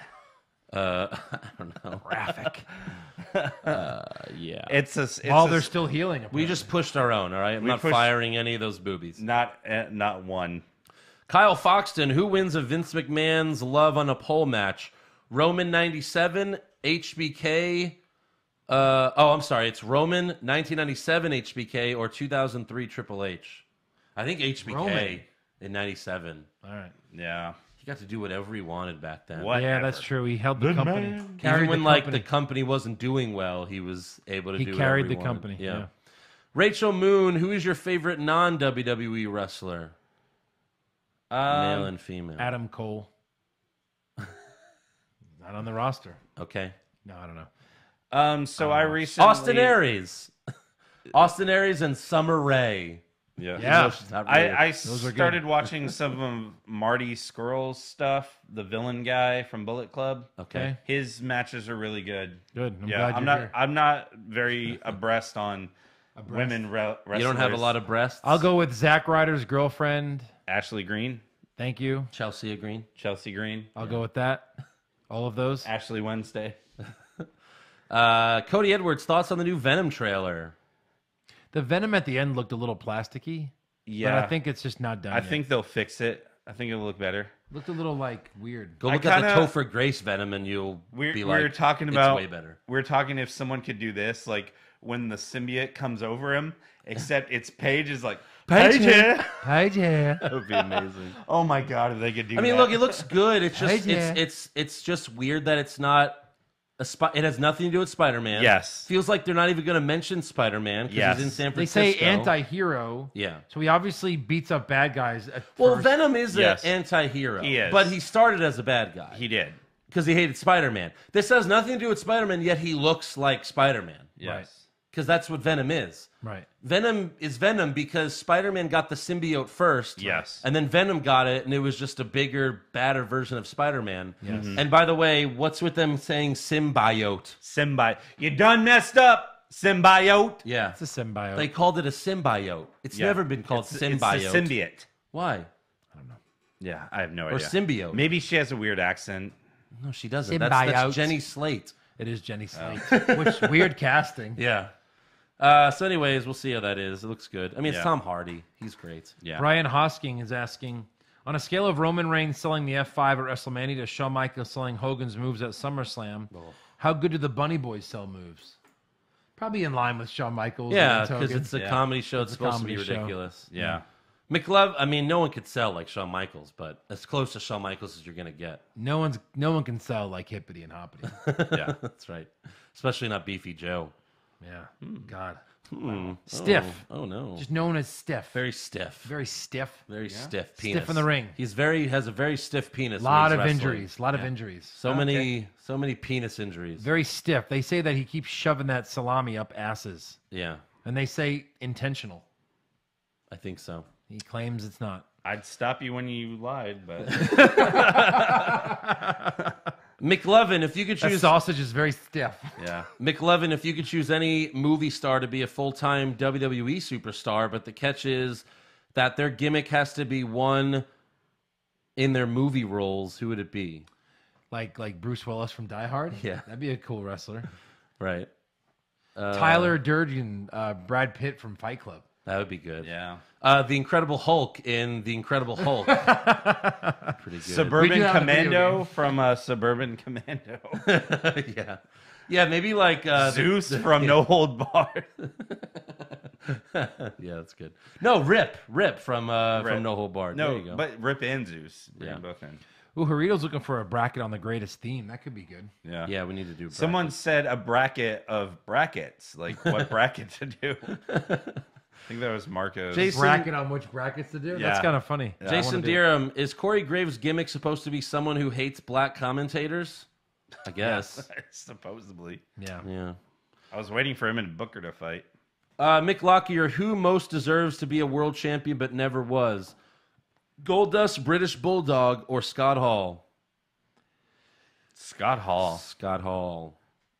I don't know. Graphic. Yeah. It's While they're still healing. We just pushed our own, all right? I'm not pushed- firing any of those boobies. not one. Kyle Foxton, who wins a Vince McMahon's Love on a Pole match? Roman 97, HBK. I'm sorry. It's Roman 1997 HBK or 2003 Triple H. I think HBK Roman. in 97. All right. Yeah. He got to do whatever he wanted back then. What? Yeah, that's true. He held the company. Even Carried when the like company. the company wasn't doing well, he was able to He do carried whatever he the wanted. company, Yeah. yeah. Rachel Moon, who is your favorite non-WWE wrestler? Male and female. Adam Cole. Not on the roster. Okay. No, I don't know. So I recently Austin Aries. Austin Aries and Summer Rae. Yeah. Yeah. I Those are good. started watching some of Marty Skrull's stuff, the villain guy from Bullet Club. Okay. His matches are really good. Good. I'm yeah, glad I'm you're not. here. I'm not very abreast on women wrestlers. You don't have a lot of breasts? I'll go with Zack Ryder's girlfriend. Ashley Green, Thank you. Chelsea Green. Chelsea Green, I'll go with that. All of those. Ashley Wednesday. Cody Edwards, thoughts on the new Venom trailer? The Venom at the end looked a little plasticky. Yeah, But I think it's just not done I yet. think they'll fix it. I think it'll look better. Looked a little like weird. Go I look at the kinda- Topher Grace Venom and you'll be like, we're talking about it's way better. We're talking if someone could do this, like when the symbiote comes over him, except its Paige is like Paige here. Paige here. That would be amazing. Oh my god, if they could do I mean, that. look, it looks good. It's just Yeah. it's just weird that it's not it has nothing to do with Spider-Man. Yes. Feels like they're not even going to mention Spider-Man because Yes. he's in San They Francisco. say anti-hero. Yeah. So he obviously beats up bad guys at Well, first. Venom is Yes. an anti-hero. He is. But he started as a bad guy. He did. Because he hated Spider-Man. This has nothing to do with Spider-Man, yet he looks like Spider-Man. Yes. Because that's what Venom is. Right. Venom is Venom because Spider-Man got the symbiote first. Yes. And then Venom got it, and it was just a bigger, badder version of Spider-Man. Yes. And by the way, what's with them saying symbiote? Symbiote. You done messed up, symbiote. Yeah. It's a symbiote. They called it a symbiote. It's Yeah. never been called It's symbiote. a symbiote. Why? Yeah, I have no Or idea. symbiote. Maybe she has a weird accent. No, she doesn't. Symbiote. That's Jenny Slate. It is Jenny Slate. Which weird casting. Yeah. So anyways, we'll see how that is. It looks good. I mean, it's Yeah. Tom Hardy. He's great. Yeah. Brian Hosking is asking, on a scale of Roman Reigns selling the F5 at WrestleMania to Shawn Michaels selling Hogan's moves at SummerSlam, how good do the Bunny Boys sell moves? Probably in line with Shawn Michaels. Yeah, and because Hogan. it's a Yeah. comedy show. It's It's a supposed to be comedy show. ridiculous. Yeah. McLove, I mean, no one could sell like Shawn Michaels, but as close to Shawn Michaels as you're going to get. No one can sell like Hippity and Hoppity. Yeah. That's right. Especially not Beefy Joe. Yeah. God. Stiff. Oh, no. Just known as stiff. Very stiff. Very stiff. Very stiff penis. Stiff in the ring. Has a very stiff penis. A when lot he's of wrestling. injuries. A lot of injuries. So many penis injuries. Very stiff. They say that he keeps shoving that salami up asses. Yeah, And they say intentional. I think so. He claims it's not. I'd stop you when you lied, but McLovin, if you could That choose sausage is very stiff. yeah. McLovin, if you could choose any movie star to be a full-time WWE superstar, but the catch is that their gimmick has to be one in their movie roles, who would it be? Like Bruce Willis from Die Hard? Yeah. That'd be a cool wrestler. Right. Tyler Durden, Brad Pitt from Fight Club. That would be good. Yeah. The Incredible Hulk in The Incredible Hulk. Pretty good. Suburban Commando from Suburban Commando. Yeah. Yeah, maybe like Zeus from No Hold Barred. Yeah, that's good. No, Rip from No Hold Barred. There No, you go. but Rip and Zeus. Bring Yeah. them both in. Ooh, Harito's looking for a bracket on the greatest theme. That could be good. Yeah. Yeah, we need to do. Someone said a bracket of brackets, like what bracket to do. I think that was Marco's. Jason- Bracket on which brackets to do? Yeah. That's kind of funny. Yeah. Jason Deerham, is Corey Graves' gimmick supposed to be someone who hates black commentators? I guess. Supposedly. Yeah. Yeah. I was waiting for him and Booker to fight. Mick Lockyer, who most deserves to be a world champion but never was? Goldust, British Bulldog, or Scott Hall? Scott Hall. Scott Hall,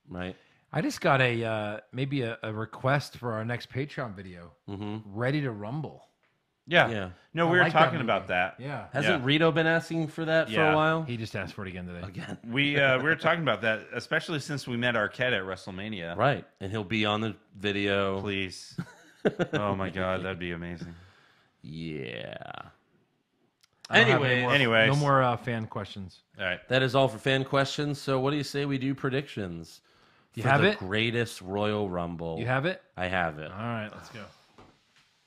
right? I just got maybe a request for our next Patreon video. Ready to Rumble. Yeah. Yeah. No, I we were like that talking movie. about that. Yeah. Hasn't Rito been asking for that for Yeah. a while? He just asked for it again today. Again. We were talking about that, especially since we met Arquette at WrestleMania. Right. And he'll be on the video. Please. Oh my God, that'd be amazing. Yeah. I don't have any Anyways. no more fan questions. All right. That is all for fan questions. So what do you say we do predictions? You for have the it? greatest Royal Rumble. You have it? I have it. All right, let's go.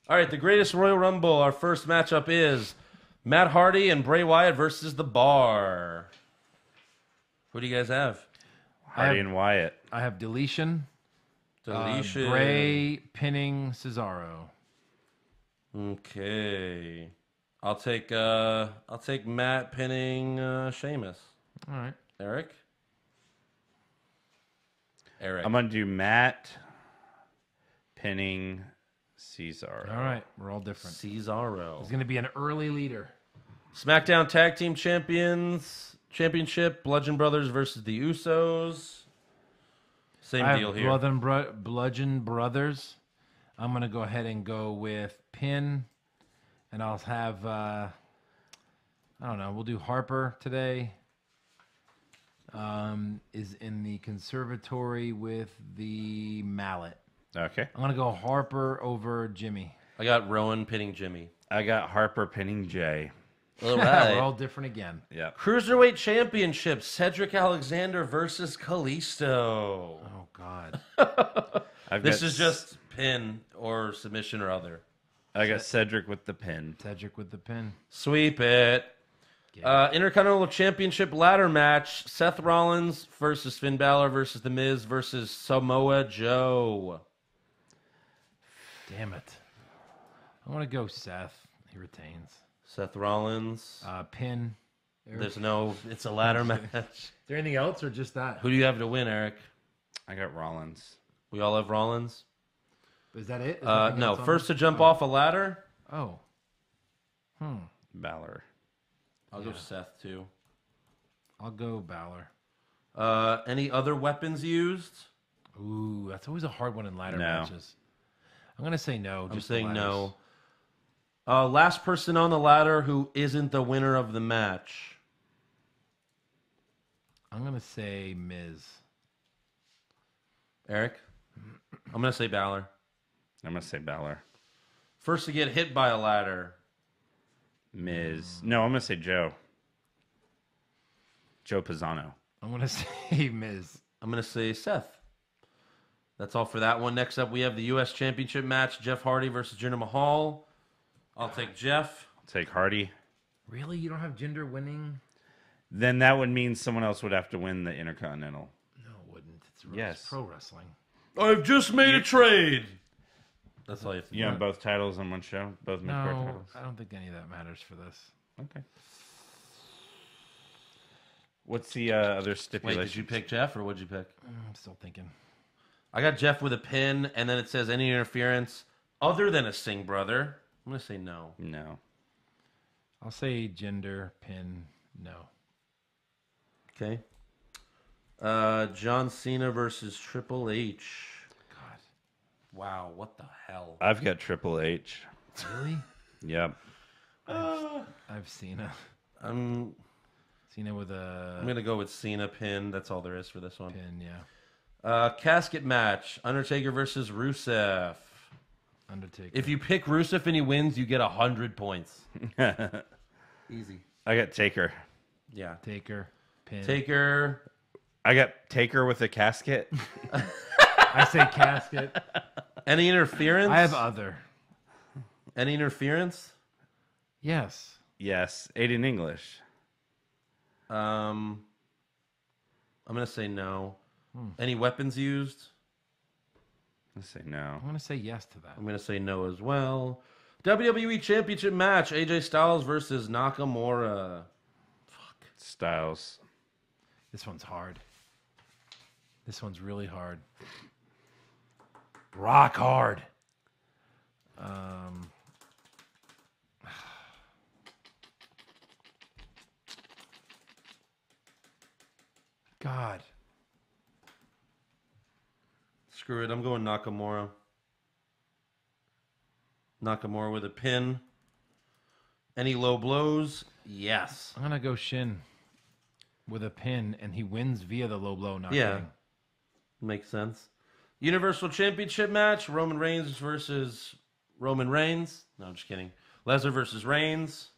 All right, the greatest Royal Rumble. Our first matchup is Matt Hardy and Bray Wyatt versus The Bar. Who do you guys have? Hardy and Wyatt. I have deletion. Deletion. Bray pinning Cesaro. Okay. I'll take Matt pinning Sheamus. All right. Eric? I'm going to do Matt pinning Cesaro. All right. We're all different. Cesaro. He's going to be an early leader. SmackDown Tag Team Championship, Bludgeon Brothers versus the Usos. Same I deal have here. Bludgeon Brothers. I'm going to go ahead and go with pin. And I'll have, I don't know, we'll do Harper today. Is in the conservatory with the mallet. Okay. I'm going to go Harper over Jimmy. I got Rowan pinning Jimmy. I got Harper pinning Jay. All right. We're all different again. Yeah. Cruiserweight Championship, Cedric Alexander versus Kalisto. Oh, God. This is just pin or submission or other. I got Cedric with the pin. Cedric with the pin. Sweep it. Intercontinental Championship ladder match, Seth Rollins versus Finn Balor versus The Miz versus Samoa Joe. Damn it. I want to go Seth. He retains. Seth Rollins. Pin. It's a ladder match. Is there anything else or just that? Who do you have to win, Eric? I got Rollins. We all have Rollins? Is that it? Is No, first to jump off a ladder. Oh. Balor. I'll go Seth, too. I'll go Balor. Any other weapons used? Ooh, that's always a hard one in ladder No. matches. I'm going to say no. I'm just the saying ladders. no. Last person on the ladder who isn't the winner of the match. I'm going to say Miz. Eric? I'm going to say Balor. I'm going to say Balor. First to get hit by a ladder. Miz. No, I'm going to say Joe. Joe Pisano. I'm going to say Miz. I'm going to say Seth. That's all for that one. Next up, we have the U.S. Championship match, Jeff Hardy versus Jinder Mahal. I'll take Jeff. I'll take Hardy. Really? You don't have Jinder winning? Then that would mean someone else would have to win the Intercontinental. No, it wouldn't. It's Yes. pro wrestling. I've just made a trade. That's all you have to You have both titles on one show? Both mid-card No, titles? I don't think any of that matters for this. Okay. What's the other Wait, stipulation? did you pick Jeff or what'd you pick? I'm still thinking. I got Jeff with a pin, and then it says any interference other than a Singh brother. I'm going to say no. No. I'll say gender pin. No. Okay. John Cena versus Triple H. God. Wow, what the hell? I've got Triple H. Really? Yep. I've Cena. I'm Cena with a going to go with Cena pin. That's all there is for this one. pin, yeah. Casket match. Undertaker versus Rusev. Undertaker. If you pick Rusev and he wins, you get 100 points. Easy. I got Taker. Yeah. Taker, pin. Taker. I got Taker with a casket. I say casket. Any interference? I have other. Any interference? Yes. Yes. Aiden English. I'm going to say no. Any weapons used? Let's say no. I'm going to say yes to that. I'm going to say no as well. WWE Championship match. AJ Styles versus Nakamura. Styles. This one's hard. This one's really hard. Rock hard. God. Screw it. I'm going Nakamura. Nakamura with a pin. Any low blows? Yes. I'm going to go Shin with a pin, and he wins via the low blow. Not Yeah. kidding. Makes sense. Universal Championship match. Roman Reigns versus Roman Reigns. No, I'm just kidding. Lesnar versus Reigns.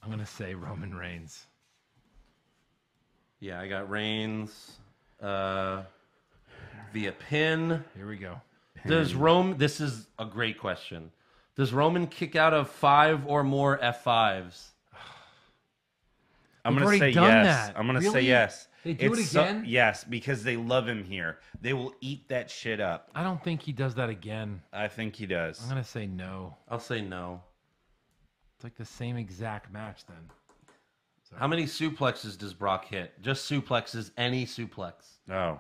I'm going to say Roman Reigns. Yeah, I got Reigns via pin. Here we go. This is a great question. Does Roman kick out of 5 or more F5s? I'm We've going to already say done yes. that. I'm going to say Really? yes. They do it again? Yes, because they love him here. They will eat that shit up. I don't think he does that again. I think he does. I'm going to say no. I'll say no. It's like the same exact match then. How many suplexes does Brock hit? Just suplexes, any suplex. Oh.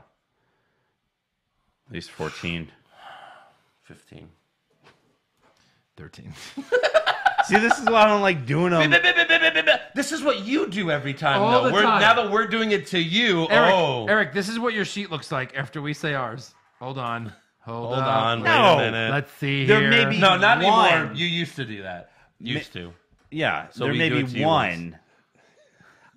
At least 14. 15. 13. See, this is why I don't like doing them. This is what you do every time, All though. the time. Now that we're doing it to you, Eric, this is what your sheet looks like after we say ours. Hold on. Hold on. No. Wait a minute. Let's see There here. may be No, not one. anymore. You used to do that. Used to. Yeah, So there we may do be it to you one.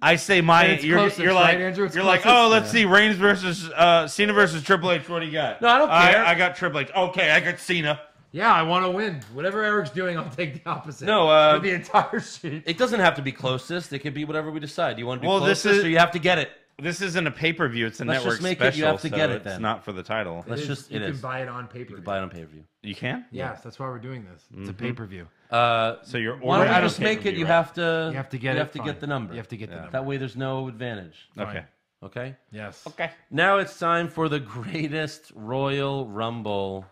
I say mine. And it's You're closest, like, right, Andrew? It's you're like, closest. oh, let's see, Reigns versus Cena versus Triple H. What do you got? No, I don't care. I got Triple H. Okay, I got Cena. Yeah, I want to win. Whatever Eric's doing, I'll take the opposite. No, For the entire sheet. It doesn't have to be closest. It could be whatever we decide. You want to be Well, this closest, is- or you have to get it. This isn't a pay per view. It's a Let's network just make special. it. You have to so get it It's then. not for the title. Let's just. You It can is. buy it on You pay-per-view. can buy it on pay-per-view. You can. Yes, that's why we're doing this. It's a pay-per-view. So you're Why don't ordering. we a just make it? pay-per-view, You right? have to. You have to get You it, have to fine. get the number. You have to get the number. That way, there's no advantage. Okay. Okay. Yes. Okay. Now it's time for the greatest Royal Rumble.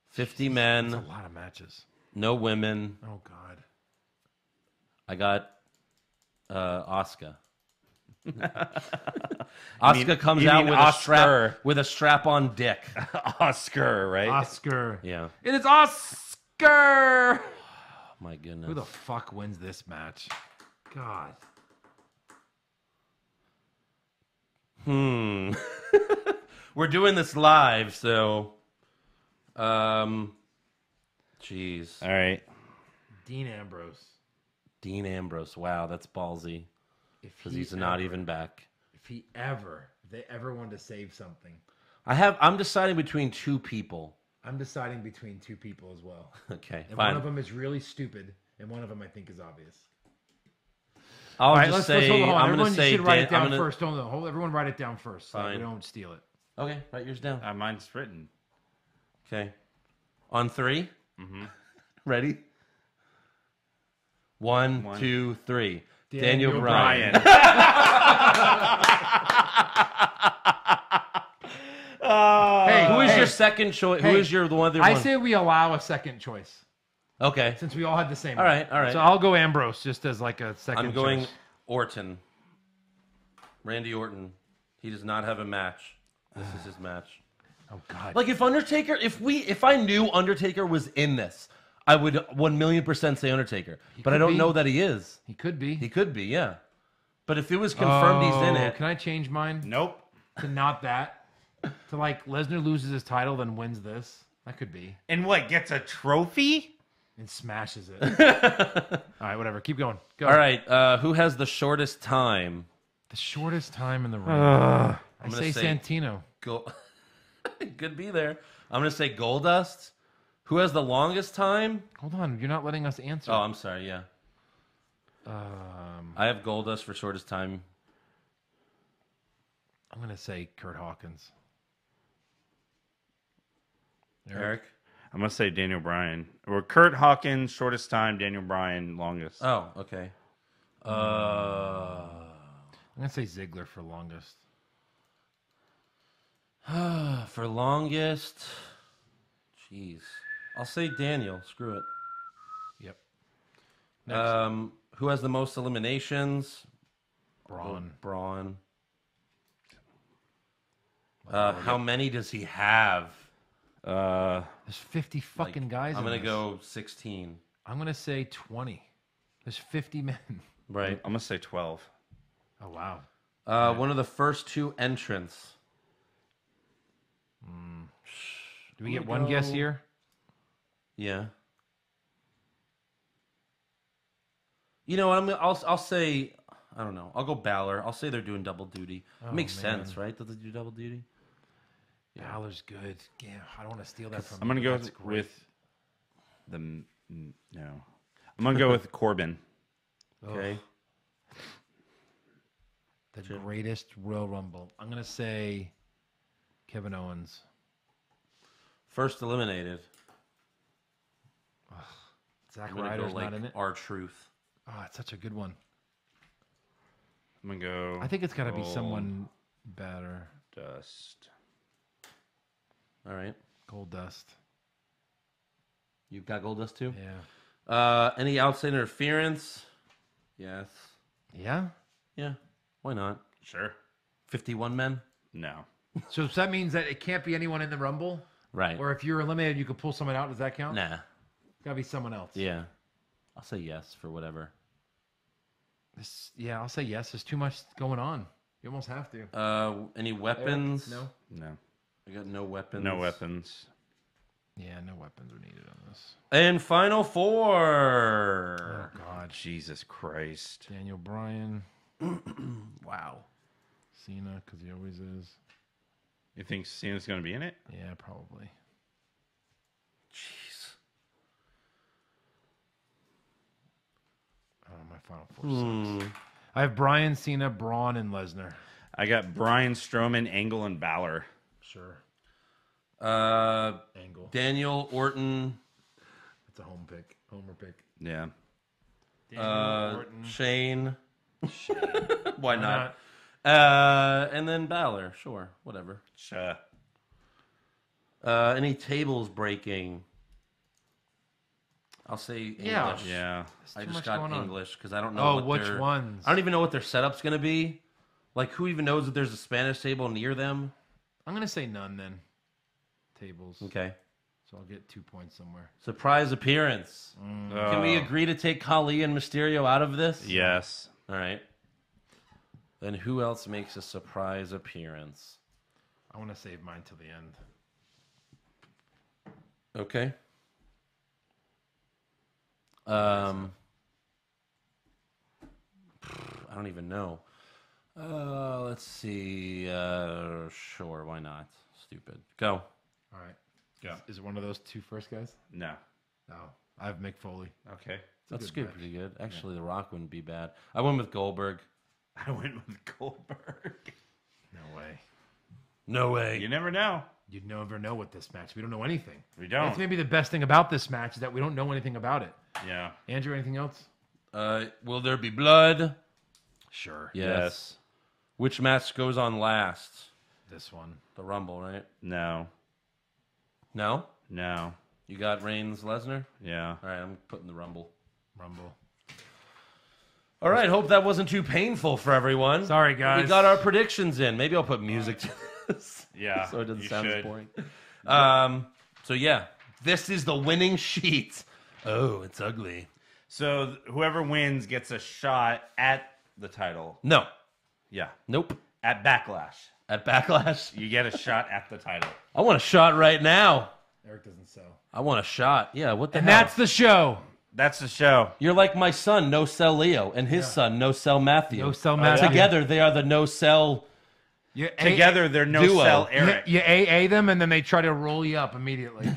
50 men, That's a lot of matches. no women. Oh, God. I got Asuka. Asuka comes you out mean with Oscar. a strap on dick. Oscar, right? Oscar. Yeah. It is Oscar! Oh, my goodness. Who the fuck wins this match? God. We're doing this live, so jeez. All right. Dean Ambrose. Dean Ambrose. Wow, that's ballsy. Because he's ever- not even back. If they ever wanted to save something, I'm deciding between two people. I'm deciding between two people as well. Okay, And fine. one of them is really stupid, and one of them I think is obvious. I'll All right, just let's say hold on. I'm Everyone going to say should write Dan- it down I'm gonna- first. Don't hold. Everyone write it down first, so we Fine. don't steal it. Okay, write yours down. Mine's written. Okay. On 3? Mm-hmm. Ready? 1, 2, 3. Daniel Daniel Bryan. Hey, Who is your second choice? Who is your the one that I won? say we allow a second choice Okay. since we all had the same. All right, all right. So I'll go Ambrose just as like a second. I'm going choice. Orton. Randy Orton. He does not have a match. This is his match. Oh God. Like if I knew Undertaker was in this, I would 1,000,000% say Undertaker. But I could don't be. know that he is. He could be. He could be, yeah. But if it was confirmed he's in it. Can I change mine? Nope. To not that. To like Lesnar loses his title, then wins this. That could be. And what, gets a trophy? And smashes it. All right, whatever. Keep going. Go. All right, who has the shortest time? The shortest time in the ring. I say Santino. Could be there. I'm going to say Goldust. Who has the longest time? Hold on, you're not letting us answer. Oh, I'm sorry, yeah. I have Goldust for shortest time. I'm going to say Kurt Hawkins. Eric? I'm going to say Daniel Bryan. Or Kurt Hawkins, shortest time. Daniel Bryan, longest. Oh, okay. I'm going to say Ziggler for longest. For longest... Jeez. I'll say Daniel. Screw it. Yep. Next. Who has the most eliminations? Braun. How many does he have? There's 50 fucking guys. I'm in going to this. go 16. I'm going to say 20. There's 50 men. Right. I'm going to say 12. Oh, wow. One of the first two entrants. Do we get one guess here? Yeah. You know what? I'll say, I don't know. I'll go Balor. I'll say they're doing double duty. Oh, Makes man. sense, right? That they do double duty. Balor's good. Yeah, I don't want to steal that from I'm going to you. go That's great. with the... No. I'm going to go with Corbin. Okay. The greatest Royal Rumble. I'm going to say Kevin Owens. First eliminated. Zack I'm gonna Ryder's go not in it. R-Truth. Oh, it's such a good one. I'm going to go... I think it's got to be someone better. Dust. All right. Gold Dust. You've got Goldust too? Yeah. Any outside interference? Yes. Yeah? Yeah. Why not? Sure. 51 men? No. So that means that it can't be anyone in the Rumble? Right. Or if you're eliminated, you could pull someone out. Does that count? Nah. It's got to be someone else. Yeah. I'll say yes for whatever. I'll say yes. There's too much going on. You almost have to. Any weapons? No. No. I got no weapons. No weapons. Yeah, no weapons are needed on this. And final four. Oh, God. Jesus Christ. Daniel Bryan. Wow. Cena, because he always is. You think Cena's going to be in it? Yeah, probably. Jeez. Oh, my final four sucks. I have Bryan, Cena, Braun, and Lesnar. I got Bryan, Strowman, Angle, and Balor. Sure. Angle. Daniel, Orton. That's a homer pick. Yeah. Daniel, Orton. Shane. Why not? And then Balor. Sure. Whatever. Sure. Any tables breaking? I'll say English. Yeah. I just got English because I don't know. Oh, which ones? I don't even know what their setup's going to be. Like, who even knows that there's a Spanish table near them? I'm going to say none then. Tables. Okay. So I'll get 2 points somewhere. Surprise appearance. Can we agree to take Khali and Mysterio out of this? Yes. All right. Then who else makes a surprise appearance? I want to save mine till the end. Okay. I don't even know. Let's see. Sure, why not? Stupid. Go. All right. Go. Is it one of those two first guys? No. No. I have Mick Foley. Okay. That's good. Pretty good. Actually, The Rock wouldn't be bad. I went with Goldberg. I went with Goldberg. No way. No way. You never know. You'd never know with this match. We don't know anything. We don't. That's maybe the best thing about this match is that we don't know anything about it. Yeah. Andrew, anything else? Will there be blood? Sure. Yes. Which match goes on last? This one. The Rumble, right? No. No? No. You got Reigns, Lesnar? Yeah. All right, I'm putting the Rumble. Rumble. All right, hope that wasn't too painful for everyone. Sorry, guys. We got our predictions in. Maybe I'll put music to this. Yeah. So it doesn't you sound as should. boring. So, yeah, this is the winning sheet Oh, it's ugly. So whoever wins gets a shot at the title. No. Yeah. Nope. At Backlash. At Backlash? You get a shot at the title. I want a shot right now. Eric doesn't sell. I want a shot. Yeah, what the And hell? that's the show. That's the show. You're like my son, No Sell Leo, and his son, No Sell Matthew. No Sell Matthew. Together, they are the No Sell Together, they're No duo. Sell Eric. You AA them, and then they try to roll you up immediately.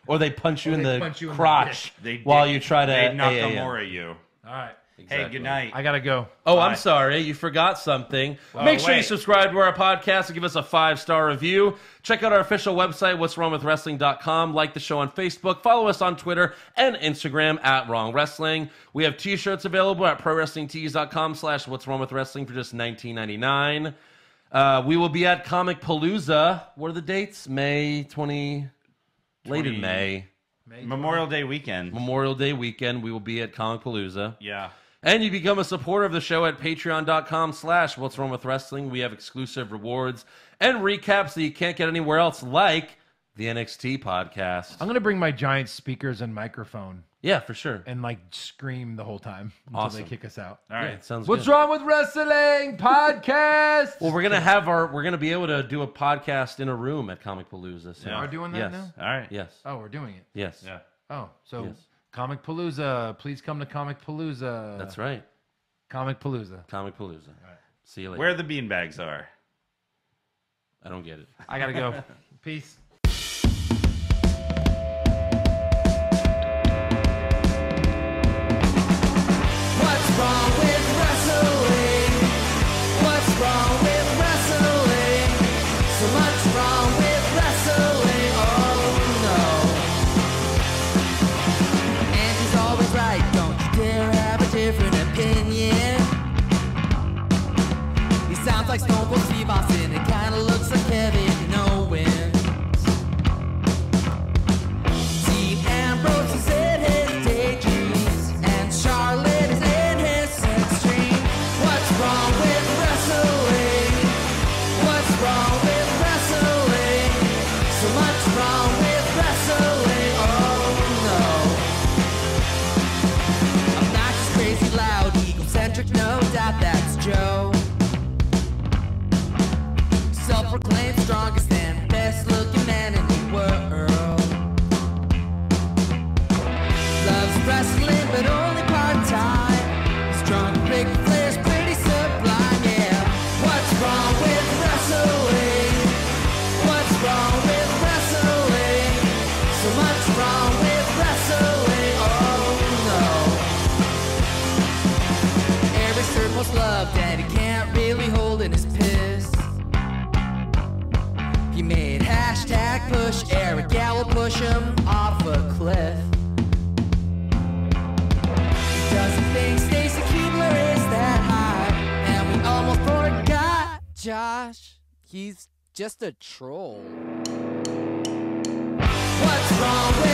Or they punch you in they the punch you in the crotch They while did- you try to They AA 'em. Nakamura you. All right. Hey, good night. I got to go. Oh, Bye. I'm sorry. You forgot something. Make sure you wait. subscribe to our podcast and give us a 5-star review. Check out our official website, what'swrongwithwrestling.com. Like the show on Facebook. Follow us on Twitter and Instagram at Wrong Wrestling. We have t-shirts available at prowrestlingtees.com/what'swrongwithwrestling for just $19.99. We will be at Comic Palooza. What are the dates? May 20... Late in May. Memorial Day weekend. Memorial Day weekend. We will be at Comic Palooza. Yeah. And you become a supporter of the show at patreon.com/what'swrongwithwrestling. We have exclusive rewards and recaps that you can't get anywhere else, like the NXT podcast. I'm going to bring my giant speakers and microphone Yeah, for sure. and like scream the whole time until Awesome. they kick us out. All right. Yeah, sounds What's good. wrong with wrestling podcast? Well, we're gonna be able to do a podcast in a room at Comic Palooza. So. We are doing that Yes. now? All right. Yes. Oh, we're doing it. Yes. Yeah. Oh, so Yes. Comic Palooza. Please come to Comic Palooza. That's right. Comic Palooza. Comic Palooza. All right. See you later. Where the beanbags are. I don't get it. I got to go. Peace. What's wrong with wrestling? What's wrong with wrestling? So much wrong with wrestling. Oh no. And he's always right. Don't you dare have a different opinion. He sounds like Stone Cold Steve Austin. It kinda looks like Kevin Owens. Dean Ambrose is in his daydreams, and Charlotte is in his sex dream. What's wrong with wrestling? What's wrong with wrestling? So much wrong with wrestling. Oh no. Obnoxious, crazy, loud, egocentric, no doubt that's Joe. Self-proclaimed strongest and best-looking man in the world. Loves wrestling, but only part-time. Strong, big Flair's pretty sublime, yeah. What's wrong with wrestling? What's wrong with wrestling? So much wrong with wrestling, oh no. Every certain most loved, and he can't really hold in his piss. He made hashtag push Eric Gallo push him off a cliff. He doesn't think Stacy Keibler is that high, and we almost forgot Josh. He's just a troll. What's wrong with